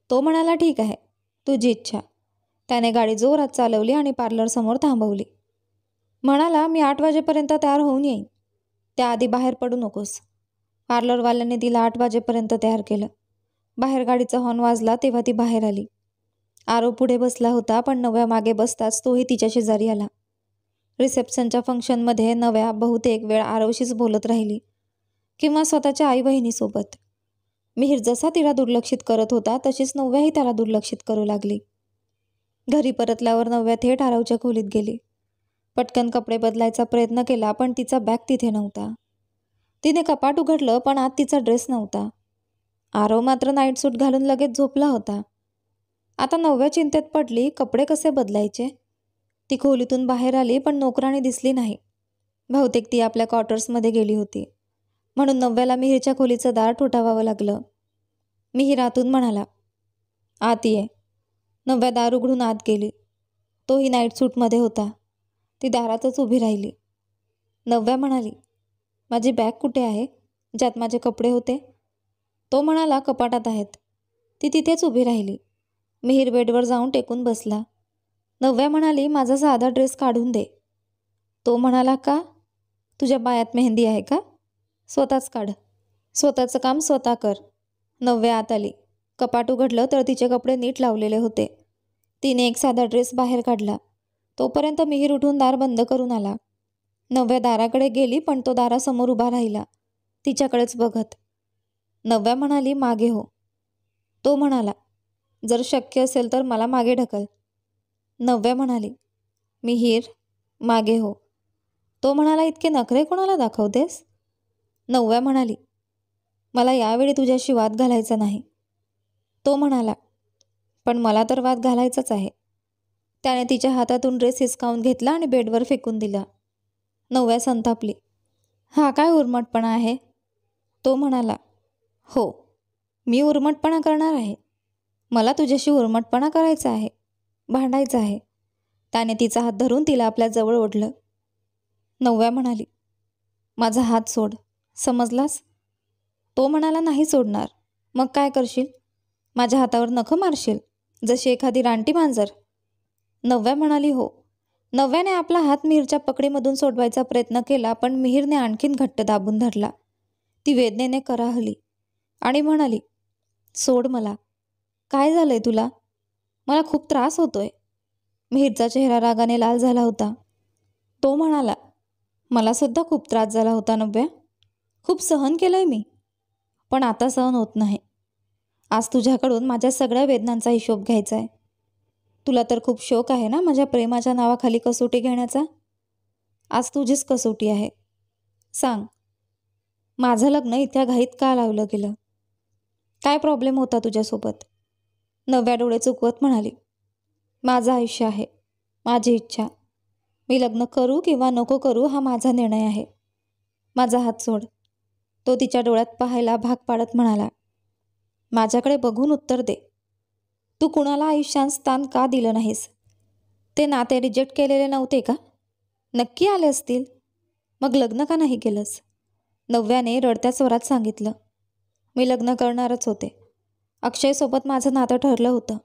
S1: तो म्हणाला, ठीक आहे, तुझी इच्छा. त्याने गाडी जोरात चालवली आणि पार्लरसमोर थांबवली. म्हणाला, मी 8 वाजेपर्यंत तयार होऊन येईन, त्याआधी बाहेर पडू नकोस. पार्लरवाल्याने तिला 8 वाजेपर्यंत तयार केलं. बाहेर गाडीचा हॉर्न वाजला तेव्हा ती बाहेर आली. आरव पुढे बसला होता, पण नव्या मागे बसताच तोही तिच्या शेजारी आला. रिसेप्शनच्या फंक्शनमध्ये नव्या बहुतेक वेळ आरवशीच बोलत राहिली किंवा स्वतःच्या आई बहिणीसोबत. मिहीर जसा तिला दुर्लक्षित करत होता तशीच नव्याही त्याला दुर्लक्षित करू लागली. घरी परतल्यावर नव्या थेट आरवच्या खोलीत गेली. पटकन कपडे बदलायचा प्रयत्न केला पण तिचा बॅग तिथे नव्हता. तिने कपाट उघडलं पण आत तिचा ड्रेस नव्हता. आरव मात्र नाईट सूट घालून लगेच झोपला होता. आता नव्या चिंतेत पडली, कपडे कसे बदलायचे? ती खोलीतून बाहेर आली पण नोकराणी दिसली नाही. बहुतेक ती आपल्या क्वार्टर्समध्ये गेली होती. म्हणून नव्याला मिहीरच्या खोलीचं दार ठोठावावं लागलं. मिहीर आतून म्हणाला, आत ये. नव्या दार उघडून आत गेली. तोही नाईट सूटमध्ये होता. ती दारातच उभी राहिली. नव्या म्हणाली, माझी बॅग कुठे आहे, ज्यात माझे कपडे होते? तो म्हणाला, कपाटात आहेत. ती तिथेच उभी राहिली. मिहीर बेडवर जाऊन टेकून बसला. नव्या म्हणाली, माझा साधा ड्रेस काढून दे. तो म्हणाला, का? तुझ्या पायात मेहंदी आहे का? स्वतःच काढ. स्वतःचं काम स्वतः कर. नव्या आत आली. कपाट उघडलं तर तिचे कपडे नीट लावलेले होते. तिने एक साधा ड्रेस बाहेर काढला. तोपर्यंत मिहीर उठून दार बंद करून आला. नव्या दाराकडे गेली, पण तो दारासमोर उभा राहिला, तिच्याकडेच बघत. नव्या म्हणाली, मागे हो. तो म्हणाला, जर शक्य असेल तर मला मागे ढकल. नव्या म्हणाली, मिहीर, मागे हो. तो म्हणाला, इतके नखरे कोणाला दाखवतेस? नव्या म्हणाली, मला यावेळी तुझ्याशी वाद घालायचा नाही. तो म्हणाला, पण मला तर वाद घालायचाच आहे. त्याने तिच्या हातातून ड्रेस हिसकावून घेतला आणि बेडवर फेकून दिला. नव्या संतापली. हा काय उर्मटपणा आहे? तो म्हणाला, हो, मी उर्मटपणा करणार आहे. मला तुझ्याशी उर्मटपणा करायचा आहे, भांडायचं आहे. त्याने तिचा हात धरून तिला आपल्या जवळ ओढलं. नव्या म्हणाली, माझा हात सोड, समजलास? तो म्हणाला, नाही सोडणार. मग काय करशील? माझ्या हातावर नखं मारशील, जशी एखादी रानटी मांजर? नव्या म्हणाली, हो. नव्याने आपला हात मिहीरच्या पकडीमधून सोडवायचा प्रयत्न केला, पण मिहीरने आणखीन घट्ट दाबून धरला. ती वेदनेने कराहली आणि म्हणाली, सोड मला. काय झालंय तुला? मला खूप त्रास होतोय. मिहीरचा चेहरा रागाने लाल झाला होता. तो म्हणाला, मला सुद्धा खूप त्रास झाला होता नव्या. खूप सहन केलंय मी, पण आता सहन होत नाही. आज तुझ्याकडून माझ्या सगळ्या वेदनांचा हिशोब घ्यायचा आहे. तुला तर खूप शौक आहे ना माझ्या प्रेमाच्या नावाखाली कसोटी घेण्याचा. आज तुझीच कसोटी आहे. सांग, माझं लग्न इतक्या घाईत का लावलं गेलं? काय प्रॉब्लेम होता तुझ्यासोबत? नव्या डोळे चुकवत म्हणाली, माझं आयुष्य आहे, माझी इच्छा. मी लग्न करू किंवा नको करू हा माझा निर्णय आहे. माझा हात सोड. तो तिच्या डोळ्यात पाहायला भाग पाडत म्हणाला, माझ्याकडे बघून उत्तर दे. तू कुणाला आयुष्यात स्थान का दिलं नाहीस? ते नाते रिजेक्ट केलेले नव्हते का? नक्की आले असतील. मग लग्न का नाही केलंस? नव्याने रडत्या स्वरात सांगितलं, मी लग्न करणारच होते. अक्षयसोबत माझं नातं ठरलं होतं.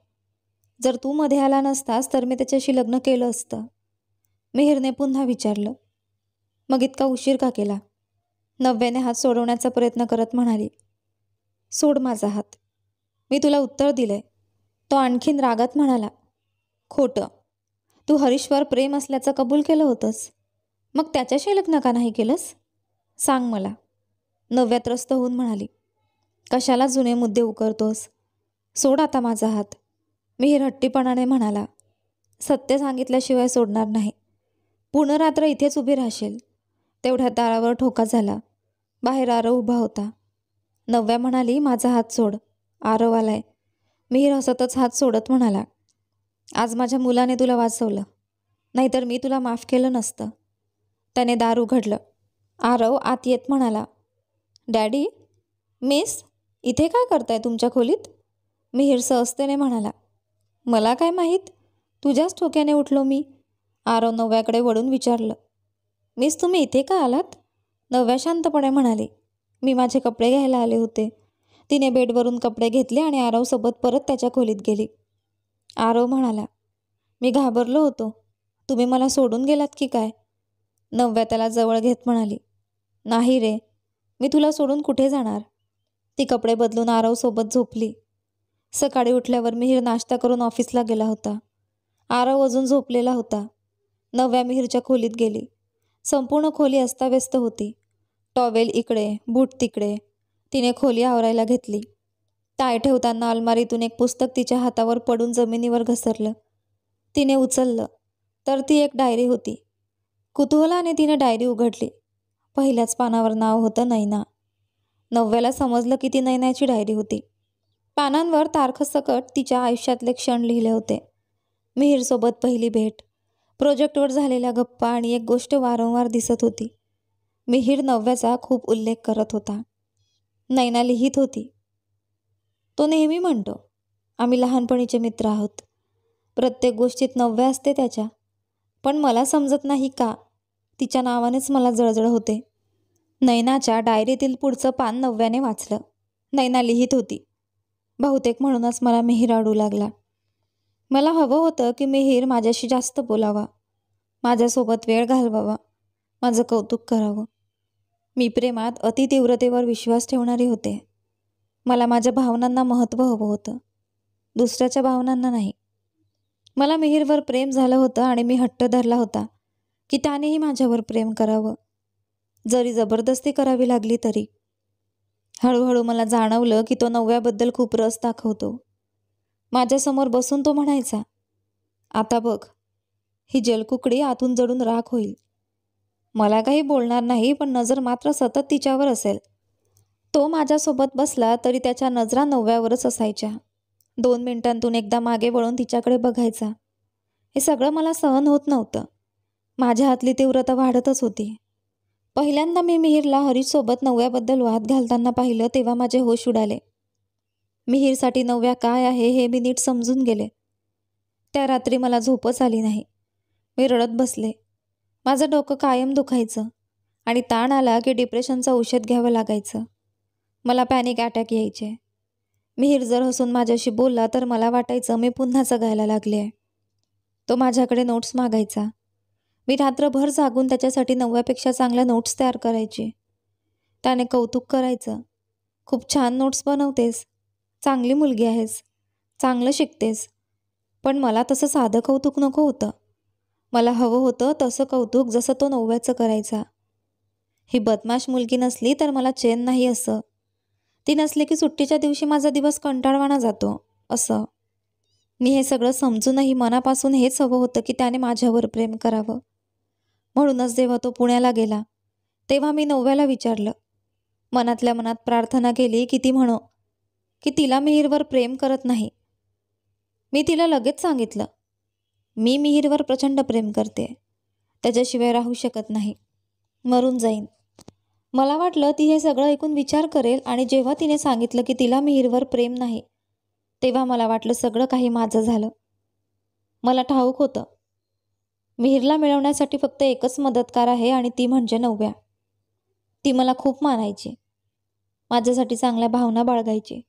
S1: जर तू मध्ये आला नसतास तर मी त्याच्याशी लग्न केलं असतं. मिहीरने पुन्हा विचारलं, मग इतका उशीर का केला? नव्याने हात सोडवण्याचा प्रयत्न करत म्हणाली, सोड माझा हात. मी तुला उत्तर दिलंय. तो आणखीन रागात म्हणाला, खोटं. तू हरीशवर प्रेम असल्याचं कबूल केलं होतंस. मग त्याच्याशी लग्न का नाही केलंस? सांग मला. नव्या त्रस्त होऊन म्हणाली, कशाला जुने मुद्दे उकरतोस? सोड आता माझा हात. मिहीर हट्टीपणाने म्हणाला, सत्य सांगितल्याशिवाय सोडणार नाही. पूर्ण रात्र इथेच उभी राहशील. तेवढ्यात दारावर ठोका झाला. बाहेर आरव उभा होता. नव्या म्हणाली, माझा हात सोड, आरव आलाय. मिहीर हसतच हात सोडत म्हणाला, आज माझ्या मुलाने तुला वाचवलं, नाहीतर मी तुला माफ केलं नसतं. त्याने दार उघडलं. आरव आत येत म्हणाला, डॅडी, मिस, इथे काय करताय तुमच्या खोलीत? मिहीर सहजतेने म्हणाला, मला काय माहीत, तुझ्याच ठोक्याने उठलो मी. आरव नव्याकडे वळून विचारलं, मिस तुम्ही इथे का आलात? नव्या शांतपणे म्हणाली, मी माझे कपडे घ्यायला आले होते. तिने बेडवरून कपडे घेतले आणि आरवसोबत परत त्याच्या खोलीत गेली. आरव म्हणाला, मी घाबरलो होतो. तुम्ही मला सोडून गेलात की काय? नव्या त्याला जवळ घेत म्हणाली, नाही रे, मी तुला सोडून कुठे जाणार? ती कपडे बदलून आरवसोबत झोपली. सकाळी उठल्यावर मिहीर नाश्ता करून ऑफिसला गेला होता. आरव अजून झोपलेला होता. नव्या मिहीरच्या खोलीत गेली. संपूर्ण खोली अस्ताव्यस्त होती. टॉवेल इकडे, बूट तिकडे. तिने खोली आवरायला घेतली. टाय ठेवताना अलमारीतून एक पुस्तक तिच्या हातावर पडून जमिनीवर घसरलं. तिने उचललं तर ती एक डायरी होती. कुतूहलाने तिने डायरी उघडली. पहिल्याच पानावर नाव होतं नैना. नव्याला समजलं की ती नैनाची डायरी होती. पानांवर तारखसकट तिच्या आयुष्यातले क्षण लिहिले होते. मिहीरसोबत पहिली भेट, प्रोजेक्टवर झालेल्या गप्पा आणि एक गोष्ट वारंवार दिसत होती. मिहीर नव्याचा खूप उल्लेख करत होता. नैना लिहित होती, तो नेहमी म्हणतो, आम्ही लहानपणीचे मित्र आहोत. प्रत्येक गोष्टीत नव्या असते त्याच्या. पण मला समजत नाही का तिच्या नावानेच मला जळजळ होते. नैनाच्या डायरीतील पुढचं पान नव्याने वाचलं. नैना लिहित होती, बहुतेक म्हणूनच मला मिहीर अडू लागला. मला हवं होतं की मिहीर माझ्याशी जास्त बोलावा, माझ्यासोबत वेळ घालवावा, माझं कौतुक करावं. मी प्रेमात अतितीव्रतेवर विश्वास ठेवणारी होते. मला माझ्या भावनांना महत्त्व हवं होतं, दुसऱ्याच्या भावनांना नाही. मला मिहीरवर प्रेम झालं होतं आणि मी हट्ट धरला होता की त्यानेही माझ्यावर प्रेम करावं, जरी जबरदस्ती करावी लागली तरी. हळूहळू मला जाणवलं की तो नव्याबद्दल खूप रस दाखवतो. माझ्यासमोर बसून तो म्हणायचा, आता बघ, ही जलकुकडी आतून जळून राख होईल. मला काही बोलणार नाही, पण नजर मात्र सतत तिच्यावर असेल. तो माझ्यासोबत बसला तरी त्याच्या नजरा नव्यावरच असायच्या. 2 मिनिटांतून एकदा मागे वळून तिच्याकडे बघायचा. हे सगळं मला सहन होत नव्हतं. माझ्या हातली तीव्रता वाढतच होती. पहिल्यांदा मी मिहीरला हरीशसोबत नव्याबद्दल वाद घालताना पाहिलं तेव्हा माझे होश उडाले. मिहीरसाठी नव्या काय आहे हे मी नीट समजून गेले. त्या रात्री मला झोपच आली नाही. मी रडत बसले. माझं डोकं कायम दुखायचं आणि ताण आला की डिप्रेशनचं औषध घ्यावं लागायचं. मला पॅनिक अटॅक यायचे. मिहीर जर हसून माझ्याशी बोलला तर मला वाटायचं मी पुन्हा जगायला लागले आहे. तो माझ्याकडे नोट्स मागायचा. मी रात्रभर जागून त्याच्यासाठी नव्यापेक्षा चांगल्या नोट्स तयार करायची. त्याने कौतुक करायचं, खूप छान नोट्स बनवतेस, चांगली मुलगी आहेस, चांगलं शिकतेस. पण मला तसं साधं कौतुक नको होतं. मला हवं होतं तसं कौतुक जसं तो नव्याचं करायचा. ही बदमाश मुलगी नसली तर मला चैन नाही असं. ती नसली की सुट्टीच्या दिवशी माझा दिवस कंटाळवाणा जातो असं. मी हे सगळं समजूनही मनापासून हेच हवं होतं की त्याने माझ्यावर प्रेम करावं. म्हणूनच जेव्हा तो पुण्याला गेला तेव्हा मी नव्याला विचारलं. मनातल्या मनात प्रार्थना केली की ती म्हणो की तिला मिहीरवर प्रेम करत नाही. मी तिला लगेच सांगितलं, मी मिहीरवर प्रचंड प्रेम करते, त्याच्याशिवाय राहू शकत नाही, मरून जाईन. मला वाटलं ती हे सगळं ऐकून विचार करेल आणि जेव्हा तिने सांगितलं की तिला मिहीरवर प्रेम नाही तेव्हा मला वाटलं सगळं काही माझं झालं. मला ठाऊक होतं मिहीरला मिळवण्यासाठी फक्त एकच मदतकार आहे आणि ती म्हणजे नव्या. ती मला खूप मानायची, माझ्यासाठी चांगल्या भावना बाळगायची.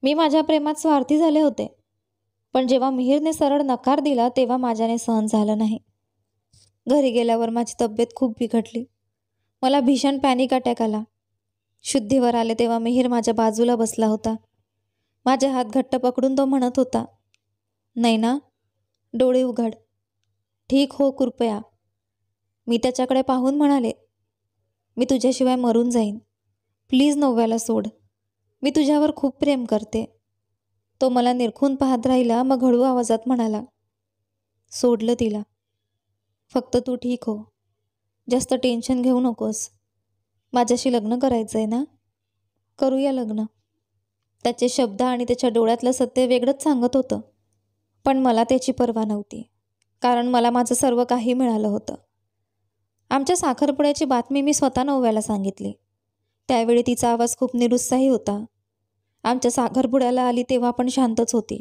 S1: मी माझ्या प्रेमात स्वार्थी झाले होते, पण जेव्हा मिहीरने सरळ नकार दिला तेव्हा माझ्याने सहन झालं नाही. घरी गेल्यावर माझी तब्येत खूप बिघडली. मला भीषण पॅनिक अटॅक आला. शुद्धीवर आले तेव्हा मिहीर माझ्या बाजूला बसला होता. माझे हात घट्ट पकडून तो म्हणत होता, नैना, डोळे उघड, ठीक हो कृपया. मी त्याच्याकडे पाहून म्हणाले, मी तुझ्याशिवाय मरून जाईन, प्लीज नव्याला सोड, मी तुझ्यावर खूप प्रेम करते. तो मला निरखून पाहत राहिला, मग हळू आवाजात म्हणाला, सोडलं तिला, फक्त तू ठीक हो, जास्त टेन्शन घेऊ नकोस. माझ्याशी लग्न करायचं आहे ना, करूया लग्न. त्याचे शब्द आणि त्याच्या डोळ्यातलं सत्य वेगळंच सांगत होतं. पण मला त्याची पर्वा नव्हती, कारण मला माझं सर्व काही मिळालं होतं. आमच्या साखरपुड्याची बातमी मी स्वतः नव्याला सांगितली. त्यावेळी तिचा आवाज खूप निरुत्साही होता. आमच्या साखरपुड्याला आली तेव्हा पण शांतच होती.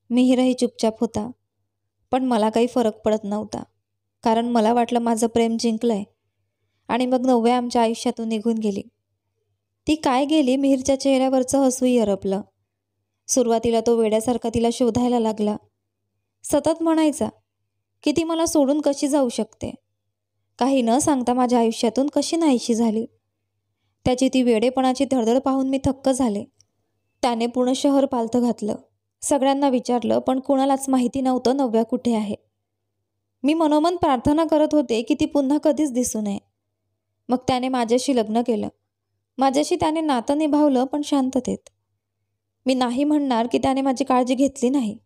S1: मिहीरही चुपचाप होता. पण मला काही फरक पडत नव्हता, कारण मला वाटलं माझं प्रेम जिंकलंय. आणि मग नव्या आमच्या आयुष्यातून निघून गेली. ती काय गेली, मिहीरच्या चेहऱ्यावरचं हसूही हरपलं. सुरुवातीला तो वेड्यासारखा तिला शोधायला लागला. सतत म्हणायचा की ती मला सोडून कशी जाऊ शकते, काही न सांगता माझ्या आयुष्यातून कशी नाहीशी झाली. त्याची ती वेडेपणाची धडधड पाहून मी थक्क झाले. त्याने पूर्ण शहर पालथं घातलं. सगळ्यांना विचारलं, पण कुणालाच माहिती नव्हतं नव्या कुठे आहे. मी मनोमन प्रार्थना करत होते की ती पुन्हा कधीच दिसू नये. मग त्याने माझ्याशी लग्न केलं. माझ्याशी त्याने नातं निभावलं, पण शांततेत. मी नाही म्हणणार की त्याने माझी काळजी घेतली नाही.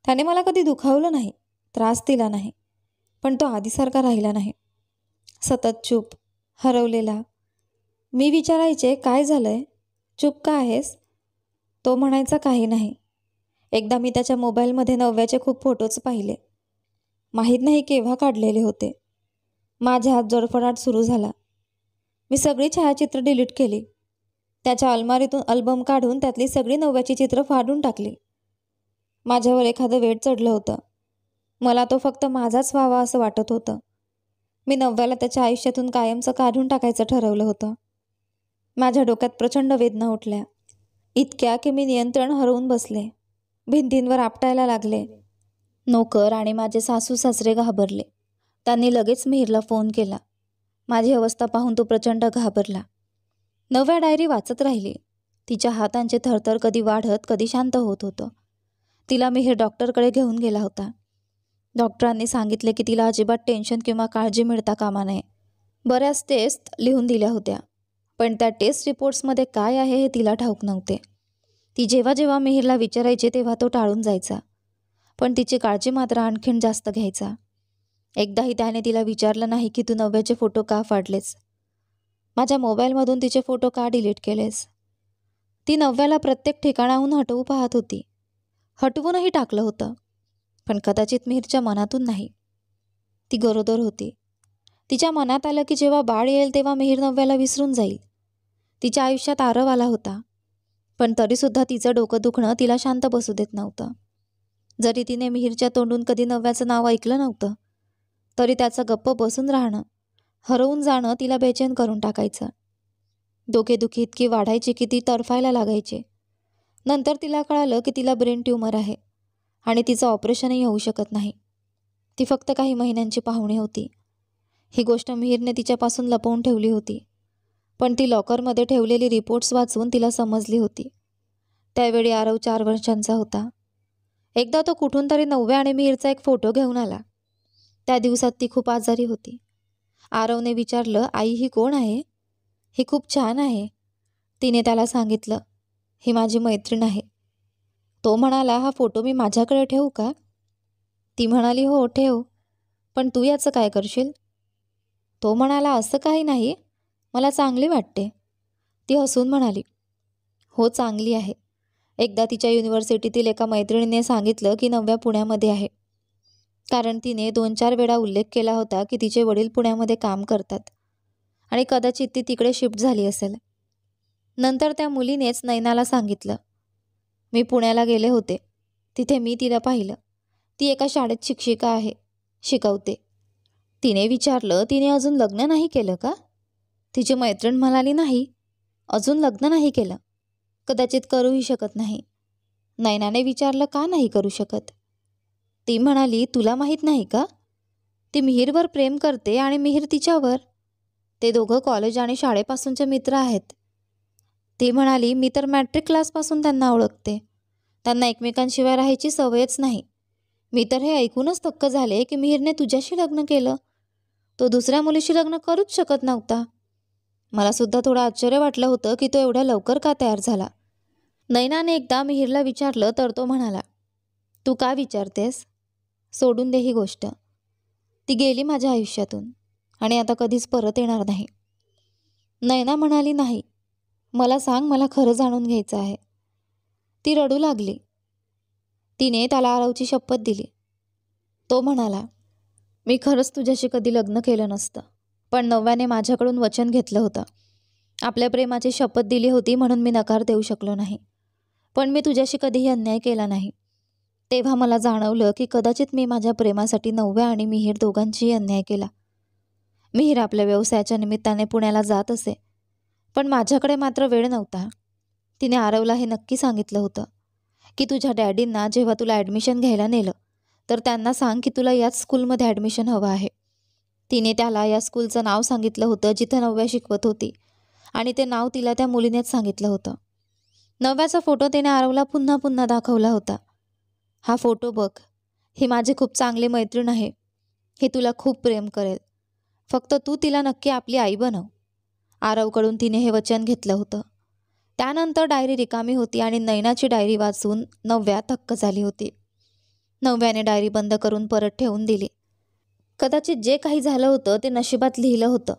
S1: त्याने मला कधी दुखावलं नाही, त्रास दिला नाही, पण तो आधीसारखा राहिला नाही. सतत चूप, हरवलेला. मी विचारायचे, काय झालंय, चूप का आहेस? तो म्हणायचा, काही नाही. एकदा मी त्याच्या मोबाईलमध्ये नव्याचे खूप फोटोज पाहिले. माहीत नाही केव्हा काढलेले होते. माझ्या हात जडफडाट सुरू झाला. मी सगळी छायाचित्र डिलीट केली. त्याच्या अलमारीतून अल्बम काढून त्यातली सगळी नव्याची चित्र फाडून टाकली. माझ्यावर एखादं वेड चढलं होतं. मला तो फक्त माझाच व्हावा असं वाटत होतं. मी नव्याला त्याच्या आयुष्यातून कायमचं काढून टाकायचं ठरवलं होतं. माझ्या डोक्यात प्रचंड वेदना उठल्या, इतक्या की मी नियंत्रण हरवून बसले. भिंतींवर आपटायला लागले. नोकर आणि माझे सासू सासरे घाबरले. त्यांनी लगेच मिहीरला फोन केला. माझी अवस्था पाहून तो प्रचंड घाबरला. नव्या डायरी वाचत राहिली. तिच्या हातांचे थरथर कधी वाढत कधी शांत होत होतं. तिला मिहीर डॉक्टरकडे घेऊन गेला होता. डॉक्टरांनी सांगितले की तिला अजिबात टेन्शन किंवा काळजी मिळता कामा नये. बऱ्याच टेस्ट लिहून दिल्या होत्या, पण त्या टेस्ट रिपोर्ट्समध्ये काय आहे हे तिला ठाऊक नव्हते. ती जेव्हा जेव्हा मिहीरला विचारायचे तेव्हा तो टाळून जायचा, पण तिची काळजी मात्र आणखीन जास्त घ्यायचा. एकदाही त्याने तिला विचारलं नाही की तू नव्याचे फोटो का फाडलेस, माझ्या मोबाईलमधून तिचे फोटो का डिलीट केलेस. ती नव्याला प्रत्येक ठिकाणाहून हटवू पाहत होती. हटवूनही टाकलं होतं, पण कदाचित मिहीरच्या मनातून नाही. ती गरोदर होती. तिच्या मनात आलं की जेव्हा बाळ येईल तेव्हा मिहीर नव्याला विसरून जाईल. तिच्या आयुष्यात आरव आला होता, पण तरीसुद्धा तिचं डोकं दुखणं तिला शांत बसू देत नव्हतं. जरी तिने मिहीरच्या तोंडून कधी नव्याचं नाव ऐकलं नव्हतं, तरी त्याचं गप्प बसून राहणं, हरवून जाणं तिला बेचैन करून टाकायचं. डोकेदुखी इतकी वाढायची की ती तडफायला लागायची. नंतर तिला कळालं की तिला ब्रेन ट्यूमर आहे आणि तिचं ऑपरेशनही होऊ शकत नाही. ती फक्त काही महिन्यांची पाहुणी होती. ही गोष्ट मिहीरने तिच्यापासून लपवून ठेवली होती, पण ती लॉकरमध्ये ठेवलेली रिपोर्ट्स वाचून तिला समजली होती. त्यावेळी आरव 4 वर्षांचा होता. एकदा तो कुठून तरी नव्या आणि मिहीरचा एक फोटो घेऊन आला. त्या दिवसात ती खूप आजारी होती. आरवने विचारलं, आई ही कोण आहे? ही खूप छान आहे. तिने त्याला सांगितलं, ही माझी मैत्रीण आहे. तो म्हणाला, हा फोटो मी माझ्याकडे ठेवू का? ती म्हणाली, हो ठेव, पण तू याचं काय करशील? तो म्हणाला, असं काही नाही, मला चांगली वाटते. ती हसून म्हणाली, हो चांगली आहे. एकदा तिच्या युनिव्हर्सिटीतील एका मैत्रिणीने सांगितलं की नव्या पुण्यामध्ये आहे, कारण तिने 2-4 वेळा उल्लेख केला होता की तिचे वडील पुण्यामध्ये काम करतात आणि कदाचित ती तिकडे शिफ्ट झाली असेल. नंतर त्या मुलीनेच नैनाला सांगितलं, मी पुण्याला गेले होते, तिथे मी तिला पाहिलं. ती एका शाळेत शिक्षिका आहे, शिकवते. तिने विचारलं, तिने अजून लग्न नाही केलं का? तिची मैत्रीण म्हणाली, नाही, अजून लग्न नाही केलं, कदाचित करूही शकत नाही. नैनाने विचारलं, का नाही करू शकत? ती म्हणाली, तुला माहीत नाही का? ती मिहीरवर प्रेम करते आणि मिहीर तिच्यावर. ते दोघं कॉलेज आणि शाळेपासूनचे मित्र आहेत. ती म्हणाली, मी तर मॅट्रिक क्लासपासून त्यांना ओळखते. त्यांना एकमेकांशिवाय राहायची सवयच नाही. मी तर हे ऐकूनच थक्क झाले की मिहीरने तुझ्याशी लग्न केलं. तो दुसऱ्या मुलीशी लग्न करूच शकत नव्हता. मला सुद्धा थोडं आश्चर्य वाटलं होतं की तो एवढ्या लवकर का तयार झाला. नैनाने एकदा मिहीरला विचारलं तर तो म्हणाला, तू का विचारतेस? सोडून दे ही गोष्ट. ती गेली माझ्या आयुष्यातून आणि आता कधीच परत येणार नाही. नैना म्हणाली, नाही, मला सांग, मला खरं जाणून घ्यायचं आहे. ती रडू लागली. तिने त्याला आरवची शपथ दिली. तो म्हणाला, मी खरंच तुझ्याशी कधी लग्न केलं नसतं, पण नव्याने माझ्याकडून वचन घेतलं होतं. आपल्या प्रेमाची शपथ दिली होती म्हणून मी नकार देऊ शकलो नाही. पण मी तुझ्याशी कधीही अन्याय केला नाही. तेव्हा मला जाणवलं की कदाचित मी माझ्या प्रेमासाठी नव्या आणि मिहीर दोघांशीही अन्याय केला. मिहीर आपल्या व्यवसायाच्या निमित्ताने पुण्याला जात असे, पण माझ्याकडे मात्र वेळ नव्हता. तिने आरवला हे नक्की सांगितलं होतं की तुझ्या डॅडींना जेव्हा तुला ॲडमिशन घ्यायला नेलं तर त्यांना सांग की तुला याच स्कूलमध्ये ॲडमिशन हवं आहे. तिने त्याला या स्कूलचं नाव सांगितलं होतं जिथं नव्या शिकवत होती आणि ते नाव तिला त्या मुलीनेच सांगितलं होतं. नव्याचा फोटो तिने आरवला पुन्हा पुन्हा दाखवला होता. हा फोटो बघ, ही माझी खूप चांगली मैत्रीण आहे. ही तुला खूप प्रेम करेल. फक्त तू तिला नक्की आपली आई बनव. आरवकडून तिने हे वचन घेतलं होतं. त्यानंतर डायरी रिकामी होती आणि नैनाची डायरी वाचून नव्या थक्क झाली होती. नव्याने डायरी बंद करून परत ठेवून दिली. कदाचित जे काही झालं होतं ते नशिबात लिहिलं होतं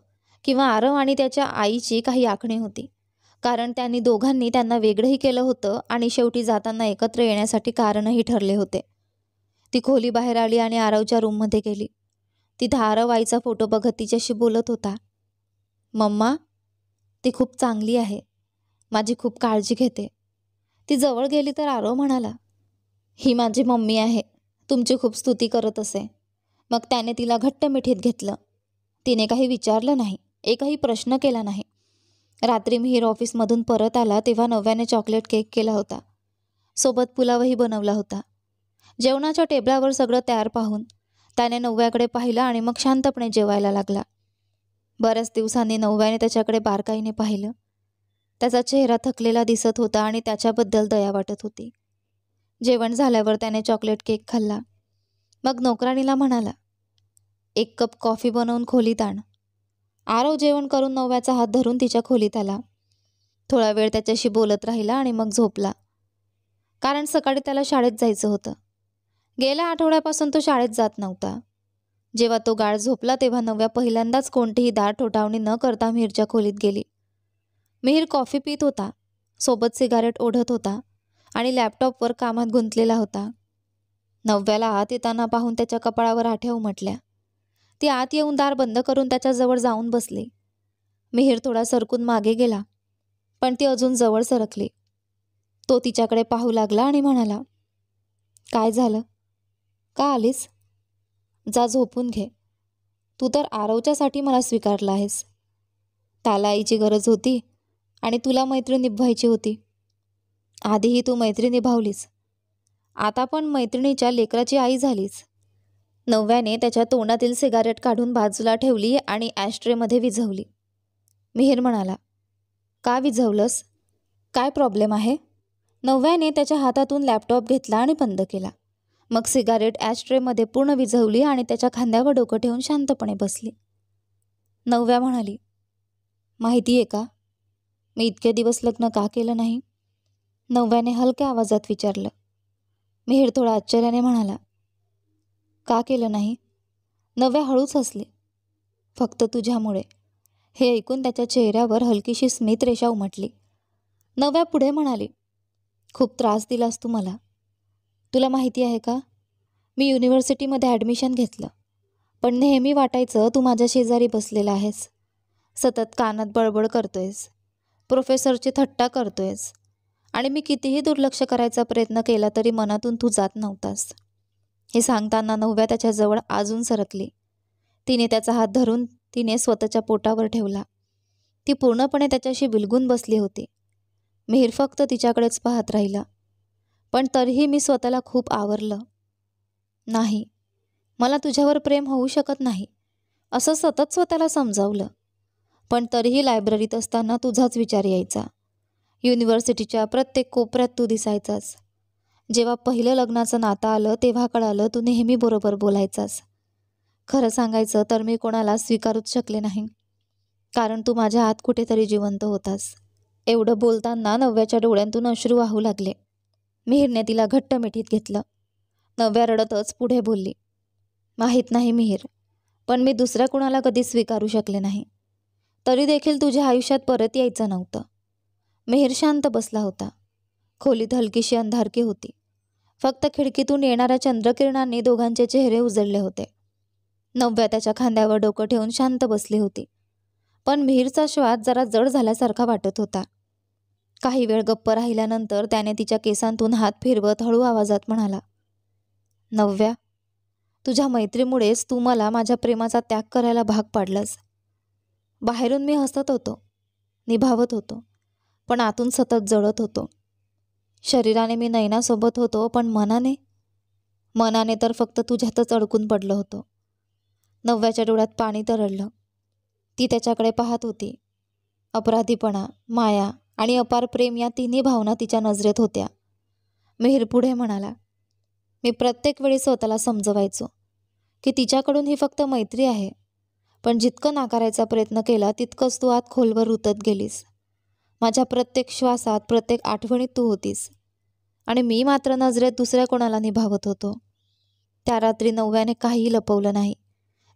S1: किंवा आरव आणि त्याच्या आईची काही आखणी होती, कारण त्यांनी दोघांनी त्यांना वेगळंही केलं होतं आणि शेवटी जाताना एकत्र येण्यासाठी कारणही ठरले होते. ती खोली बाहेर आली आणि आरवच्या रूममध्ये गेली. तिथं आरव आईचा फोटो बघत तिच्याशी बोलत होता. मम्मा, ती खूप चांगली आहे, माझी खूप काळजी घेते. ती जवळ गेली तर आरव म्हणाला, ही माझी मम्मी आहे, तुमची खूप स्तुती करत असे. मग त्याने तिला घट्ट मिठीत घेतलं. तिने काही विचारलं नाही, एकही प्रश्न केला नाही. रात्री मिहीर ऑफिसमधून परत आला तेव्हा नव्याने चॉकलेट केक केला होता. सोबत पुलावही बनवला होता. जेवणाच्या टेबलावर सगळं तयार पाहून त्याने नव्याकडे पाहिलं आणि मग शांतपणे जेवायला लागला. बऱ्याच दिवसांनी नव्याने त्याच्याकडे बारकाईने पाहिलं. त्याचा चेहरा थकलेला दिसत होता आणि त्याच्याबद्दल दया वाटत होती. जेवण झाल्यावर त्याने चॉकलेट केक खाल्ला. मग नोकराणीला म्हणाला, "एक कप कॉफी बनवून खोलीत आण." आरव जेवण करून नव्याचा हात धरून तिच्या खोलीत आला. थोडा वेळ त्याच्याशी बोलत राहिला आणि मग झोपला. कारण सकाळी त्याला शाळेत जायचं होतं. गेल्या आठवड्यापासून तो शाळेत जात नव्हता. जेव्हा तो गाढ झोपला तेव्हा नव्या पहिल्यांदाच कोणतीही दार ठोठावणी न करता मिहीरच्या खोलीत गेली. मिहीर कॉफी पित होता, सोबत सिगारेट ओढत होता आणि लॅपटॉपवर कामात गुंतलेला होता. नव्याला आत येताना पाहून त्याच्या कपाळावर आठ्या उमटल्या. ती आत येऊन दार बंद करून त्याच्याजवळ जाऊन बसली. मिहीर थोडा सरकून मागे गेला, पण ती अजून जवळ सरकली. तो तिच्याकडे पाहू लागला आणि म्हणाला, "काय झालं? का आलीस? जा झोपून घे. तू तर आरवच्यासाठी मला स्वीकारलं आहेस. त्याला आईची गरज होती आणि तुला मैत्री निभवायची होती. आधीही तू मैत्री निभावलीस. आता पण मैत्रिणीच्या लेकराची आई झालीस." नव्याने त्याच्या तोंडातील सिगारेट काढून बाजूला ठेवली आणि ॲशट्रेमध्ये विझवली. मिहीर म्हणाला, "का विझवलंस? काय प्रॉब्लेम आहे?" नव्याने त्याच्या हातातून लॅपटॉप घेतला आणि बंद केला. मग सिगारेट ॲशट्रेमध्ये पूर्ण विझवली आणि त्याच्या खांद्यावर डोकं ठेवून शांतपणे बसली. नव्या म्हणाली, "माहिती आहे का, मी इतके दिवस लग्न का केलं नाही?" नव्याने हलक्या आवाजात विचारलं. मिहीर थोडा आश्चर्याने म्हणाला, "का केलं नाही?" नव्या हळूच हसली. "फक्त तुझ्यामुळे." हे ऐकून त्याच्या चेहऱ्यावर हलकीशी स्मितरेषा उमटली. नव्या पुढे म्हणाली, "खूप त्रास दिलास तू मला. तुला माहिती आहे का, मी युनिव्हर्सिटीमध्ये ॲडमिशन घेतलं, पण नेहमी वाटायचं तू माझ्या शेजारी बसलेला आहेस. सतत कानात बडबड करतोयस, प्रोफेसरची थट्टा करतोयस आणि मी कितीही दुर्लक्ष करायचा प्रयत्न केला तरी मनातून तू जात नव्हतास." हे सांगताना नव्या त्याच्याजवळ अजून सरकली. तिने त्याचा हात धरून तिने स्वतःच्या पोटावर ठेवला. ती पूर्णपणे त्याच्याशी विलगून बसली होती. मिहीर फक्त तिच्याकडेच पाहत राहिला. "पण तरीही मी स्वतःला खूप आवरलं. नाही, मला तुझ्यावर प्रेम होऊ शकत नाही असं सतत स्वतःला समजावलं. पण तरीही लायब्ररीत असताना तुझाच विचार यायचा. युनिव्हर्सिटीच्या प्रत्येक कोपऱ्यात तू दिसायचास. जेव्हा पहिलं लग्नाचं नातं आलं तेव्हा कळालं तू नेहमी बरोबर बोलायचास. खरं सांगायचं तर मी कोणाला स्वीकारूच शकले नाही, कारण तू माझ्या आत कुठेतरी जिवंत होतास." एवढं बोलताना नव्याच्या डोळ्यांतून अश्रू वाहू लागले. मिहीरने तिला घट्ट मिठीत घेतलं. नव्या रडतच पुढे बोलली, "माहीत नाही मिहीर, पण मी दुसऱ्या कुणाला कधी स्वीकारू शकले नाही. तरी देखील तुझ्या आयुष्यात परत यायचं नव्हतं." मिहीर शांत बसला होता. खोलीत हलकीशी अंधारकी होती. फक्त खिडकीतून येणाऱ्या चंद्रकिरणांनी दोघांचे चेहरे उजळले होते. नव्या त्याच्या खांद्यावर डोकं ठेवून शांत बसली होती, पण मिहीरचा श्वास जरा जड झाल्यासारखा वाटत होता. काही वेळ गप्प राहिल्यानंतर त्याने तिच्या केसांतून हात फिरवत हळू आवाजात म्हणाला, "नव्या, तुझ्या मैत्रीमुळेच तू मला माझ्या प्रेमाचा त्याग करायला भाग पाडलंस. बाहेरून मी हसत होतो, निभावत होतो, पण आतून सतत जळत होतो. शरीराने मी नयनासोबत होतो, पण मनाने तर फक्त तुझ्यातच अडकून पडलो होतो." नव्याच्या डोळ्यात पाणी तरळलं. ती त्याच्याकडे पाहत होती. अपराधीपणा, माया आणि अपार प्रेम या तिन्ही भावना तिच्या नजरेत होत्या. मिहीर पुढे म्हणाला, "मी प्रत्येक वेळी स्वतःला समजवायचो की तिच्याकडून ही फक्त मैत्री आहे, पण जितकं नाकारायचा प्रयत्न केला तितकंच तू आत खोलवर रुतत गेलीस. माझ्या प्रत्येक श्वासात, प्रत्येक आठवणीत तू होतीस आणि मी मात्र नजरेत दुसऱ्या कोणाला निभावत होतो." त्या रात्री नव्याने काहीही लपवलं नाही.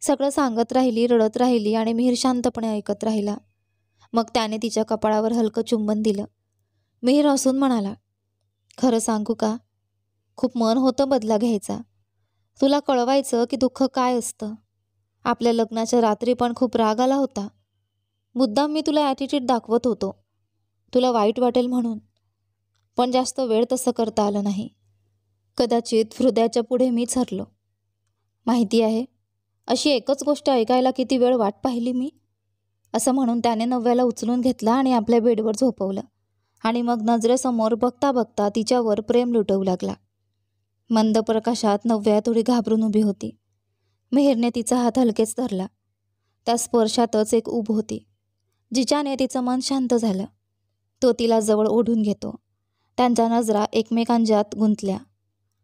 S1: सगळं सांगत राहिली, रडत राहिली आणि मिहीर शांतपणे ऐकत राहिला. मग त्याने तिच्या कपाळावर हलकं चुंबन दिलं. मिहीर हसून म्हणाला, "खरं सांगू का, खूप मन होतं बदला घ्यायचा. तुला कळवायचं की दुःख काय असतं. आपल्या लग्नाच्या रात्री पण खूप राग आला होता. मुद्दाम मी तुला ॲटिट्यूड दाखवत होतो, तुला वाईट वाटेल म्हणून. पण जास्त वेळ तसं करता आलं नाही. कदाचित हृदयाच्या पुढे मीच हरलो. माहिती आहे, अशी एकच गोष्ट ऐकायला किती वेळ वाट पाहिली मी." असं म्हणून त्याने नव्याला उचलून घेतला आणि आपल्या बेडवर झोपवलं आणि मग नजरेसमोर बघता बघता तिच्यावर प्रेम लुटवू लागला. मंद प्रकाशात नव्या थोडी घाबरून उभी होती. मिहीरने तिचा हात हलकेच धरला. त्या स्पर्शातच एक ऊब होती, जिच्याने तिचं मन शांत झालं. तो तिला जवळ ओढून घेतो. त्यांच्या नजरा एकमेकांच्यात गुंतल्या.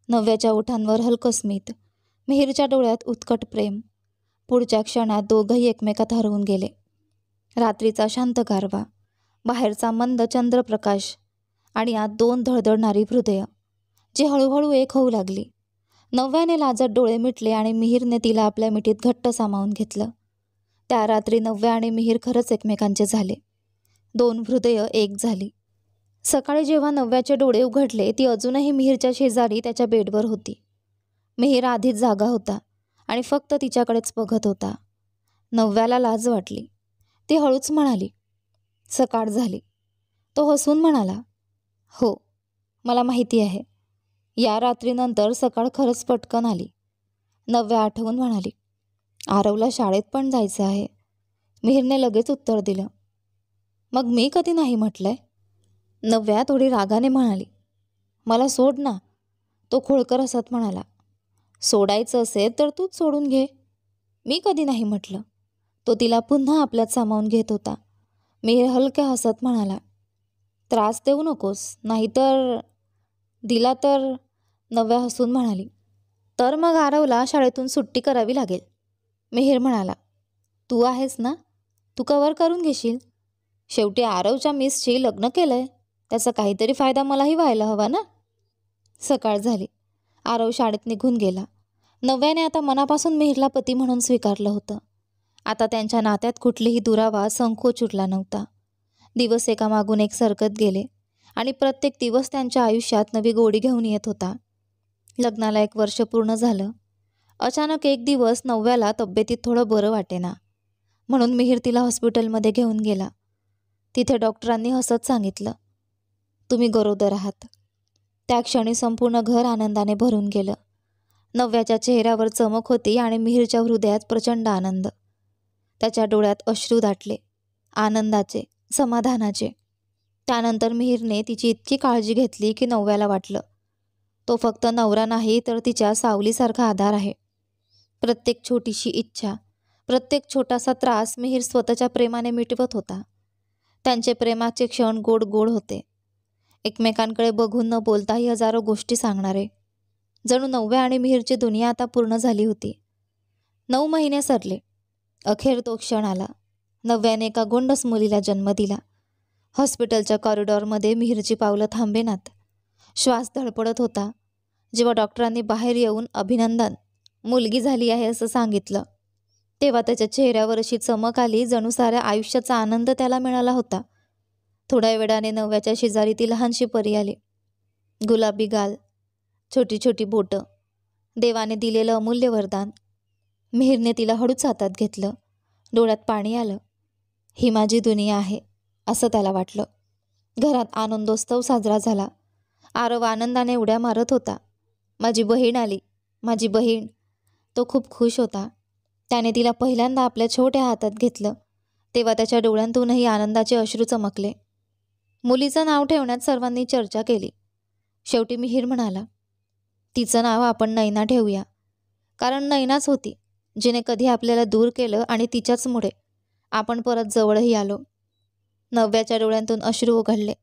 S1: नव्याच्या ओठांवर हलकं स्मित, मिहीरच्या डोळ्यात उत्कट प्रेम. पुढच्या क्षणात दोघंही एकमेकात हरवून गेले. रात्रीचा शांत गारवा, बाहेरचा मंद चंद्रप्रकाश आणि आत दोन धडधडणारी हृदय, जी हळूहळू एक होऊ लागली. नव्याने लाजत डोळे मिटले आणि मिहीरने तिला आपल्या मिठीत घट्ट सामावून घेतलं. त्या रात्री नव्या आणि मिहीर खरंच एकमेकांचे झाले. दोन हृदय एक झाली. सकाळी जेव्हा नव्याचे डोळे उघडले, ती अजूनही मिहीरच्या शेजारी त्याच्या बेडवर होती. मिहीर आधीच जागा होता आणि फक्त तिच्याकडेच बघत होता. नव्याला लाज वाटली. ती हळूच म्हणाली, "सकाळ झाली." तो हसून म्हणाला, "हो, मला माहिती आहे." या रात्रीनंतर सकाळ खरंच पटकन आली. नव्या आठवून म्हणाली, "आरवला शाळेत पण जायचं आहे." मिहीरने लगेच उत्तर दिलं, "मग मी कधी नाही म्हटलंय?" नव्या थोडी रागाने म्हणाली, "मला सोड ना." तो खोळकर हसत म्हणाला, "सोडायचं असेल तर तूच सोडून घे. मी कधी नाही म्हटलं." तो तिला पुन्हा आपल्यात सामावून घेत होता. मिहीर हलक्या हसत म्हणाला, "त्रास देऊ नकोस, नाहीतर दिला तर." नव्या हसून म्हणाली, "तर मग आरवला शाळेतून सुट्टी करावी लागेल." मिहीर म्हणाला, "तू आहेस ना, तू कव्हर करून घेशील. शेवटी आरवच्या मिसशी लग्न केलंय, त्याचा काहीतरी फायदा मलाही व्हायला हवा ना." सकाळ झाली. आरव शाळेत निघून गेला. नव्याने आता मनापासून मिहीरला पती म्हणून स्वीकारलं होतं. आता त्यांच्या नात्यात कुठलीही दुरावा, संकोच उरला नव्हता. दिवस एकामागून एक सरकत गेले आणि प्रत्येक दिवस त्यांच्या आयुष्यात नवी गोडी घेऊन येत होता. लग्नाला 1 वर्ष पूर्ण झालं. अचानक एक दिवस नव्याला तब्येतीत थोडं बरं वाटेना, म्हणून मिहीर तिला हॉस्पिटलमध्ये घेऊन गेला. तिथे डॉक्टरांनी हसत सांगितलं, "तुम्ही गरोदर आहात." त्या क्षणी संपूर्ण घर आनंदाने भरून गेलं. नव्याच्या चेहऱ्यावर चमक होती आणि मिहीरच्या हृदयात प्रचंड आनंद. त्याच्या डोळ्यात अश्रू दाटले, आनंदाचे, समाधानाचे. त्यानंतर मिहीरने तिची इतकी काळजी घेतली की नव्याला वाटलं, तो फक्त नवरा नाही तर तिच्या सावलीसारखा आधार आहे. प्रत्येक छोटीशी इच्छा, प्रत्येक छोटासा त्रास मिहीर स्वतःच्या प्रेमाने मिटवत होता. त्यांचे प्रेमाचे क्षण गोड गोड होते. एकमेकांकडे बघून न बोलताही हजारो गोष्टी सांगणारे. जणू नव्या आणि मिहीरची दुनिया आता पूर्ण झाली होती. 9 महिने सरले. अखेर तो क्षण आला. नव्याने एका गोंडस मुलीला जन्म दिला. हॉस्पिटलच्या कॉरिडॉरमध्ये मिहीरची पावलं थांबेनात. श्वास धडपडत होता. जेव्हा डॉक्टरांनी बाहेर येऊन "अभिनंदन, मुलगी झाली आहे" असं सांगितलं, तेव्हा त्याच्या चेहऱ्यावर अशी चमक आली जणू साऱ्या आयुष्याचा आनंद त्याला मिळाला होता. थोड्या वेळाने नव्याच्या शेजारी ती लहानशी परी आली. गुलाबी गाल, छोटी छोटी बोटं, देवाने दिलेलं अमूल्य वरदान. मिहीरने तिला हळूच हातात घेतलं. डोळ्यात पाणी आलं. ही माझी दुनिया आहे असं त्याला वाटलं. घरात आनंदोत्सव साजरा झाला. आरव आनंदाने उड्या मारत होता. "माझी बहीण आली, माझी बहीण." तो खूप खुश होता. त्याने तिला पहिल्यांदा आपल्या छोट्या हातात घेतलं, तेव्हा त्याच्या डोळ्यांतूनही आनंदाचे अश्रू चमकले. मुलीचं नाव ठेवण्यात सर्वांनी चर्चा केली. शेवटी मिहीर म्हणाला, "तिचं नाव आपण नैना ठेवूया, कारण नैनाच होती जिने कधी आपल्याला दूर केलं आणि तिच्याचमुळे आपण परत जवळही आलो." नव्याच्या डोळ्यांतून अश्रू ओघळले,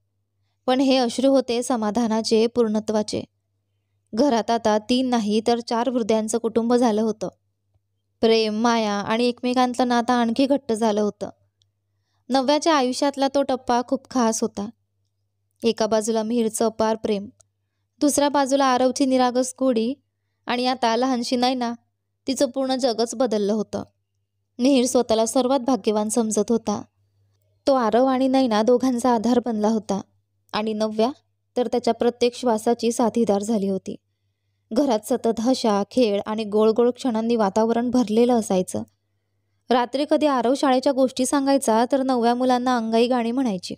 S1: पण हे अश्रू होते समाधानाचे, पूर्णत्वाचे. घरात आता 3 नाही तर 4 हृदयांचं कुटुंब झालं होतं. प्रेम, माया आणि एकमेकांतलं नातं आणखी घट्ट झालं होतं. नव्याच्या आयुष्यातला तो टप्पा खूप खास होता. एका बाजूला मिहीरचं अपार प्रेम, दुसऱ्या बाजूला आरवची निरागस गोडी आणि आता लहानशी नैना. तिचं पूर्ण जगच बदललं होतं. मिहीर स्वतःला सर्वात भाग्यवान समजत होता. तो आरव आणि नैना दोघांचा आधार बनला होता आणि नव्या तर त्याच्या प्रत्येक श्वासाची साथीदार झाली होती. घरात सतत हशा, खेळ आणि गोड गोड क्षणांनी वातावरण भरलेलं असायचं. रात्री कधी आरव शाळेच्या गोष्टी सांगायचा तर नव्या मुलांना अंगाई गाणी म्हणायची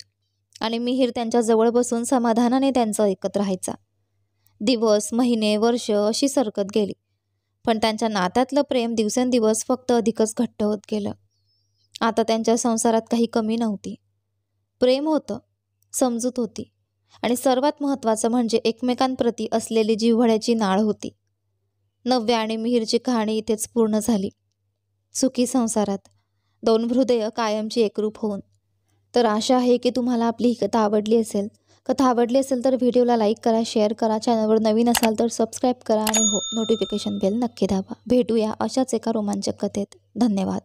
S1: आणि मिहीर त्यांच्या जवळ बसून समाधानाने त्यांचं ऐकत राहायचा. दिवस, महिने, वर्ष अशी सरकत गेली, पण त्यांच्या नात्यातलं प्रेम दिवसेंदिवस फक्त अधिकच घट्ट होत गेलं. आता त्यांच्या संसारात काही कमी नव्हती. प्रेम होतं, समजूत होती आणि सर्वात महत्त्वाचं म्हणजे एकमेकांप्रती असलेली जिव्हाळ्याची नाळ होती. नव्या आणि मिहीरची कहाणी इथेच पूर्ण झाली. सुखी संसारात 2 हृदय कायमची एकरूप होऊन. तर आशा आहे की तुम्हाला आपली ही कथा आवडली असेल. कथा आवडली असेल तर व्हिडिओला लाईक करा, शेअर करा, चॅनलवर नवीन असाल तर सबस्क्राईब करा आणि हो, नोटिफिकेशन बेल नक्की दाबा. भेटूया अशाच एका रोमांचक कथेत. धन्यवाद.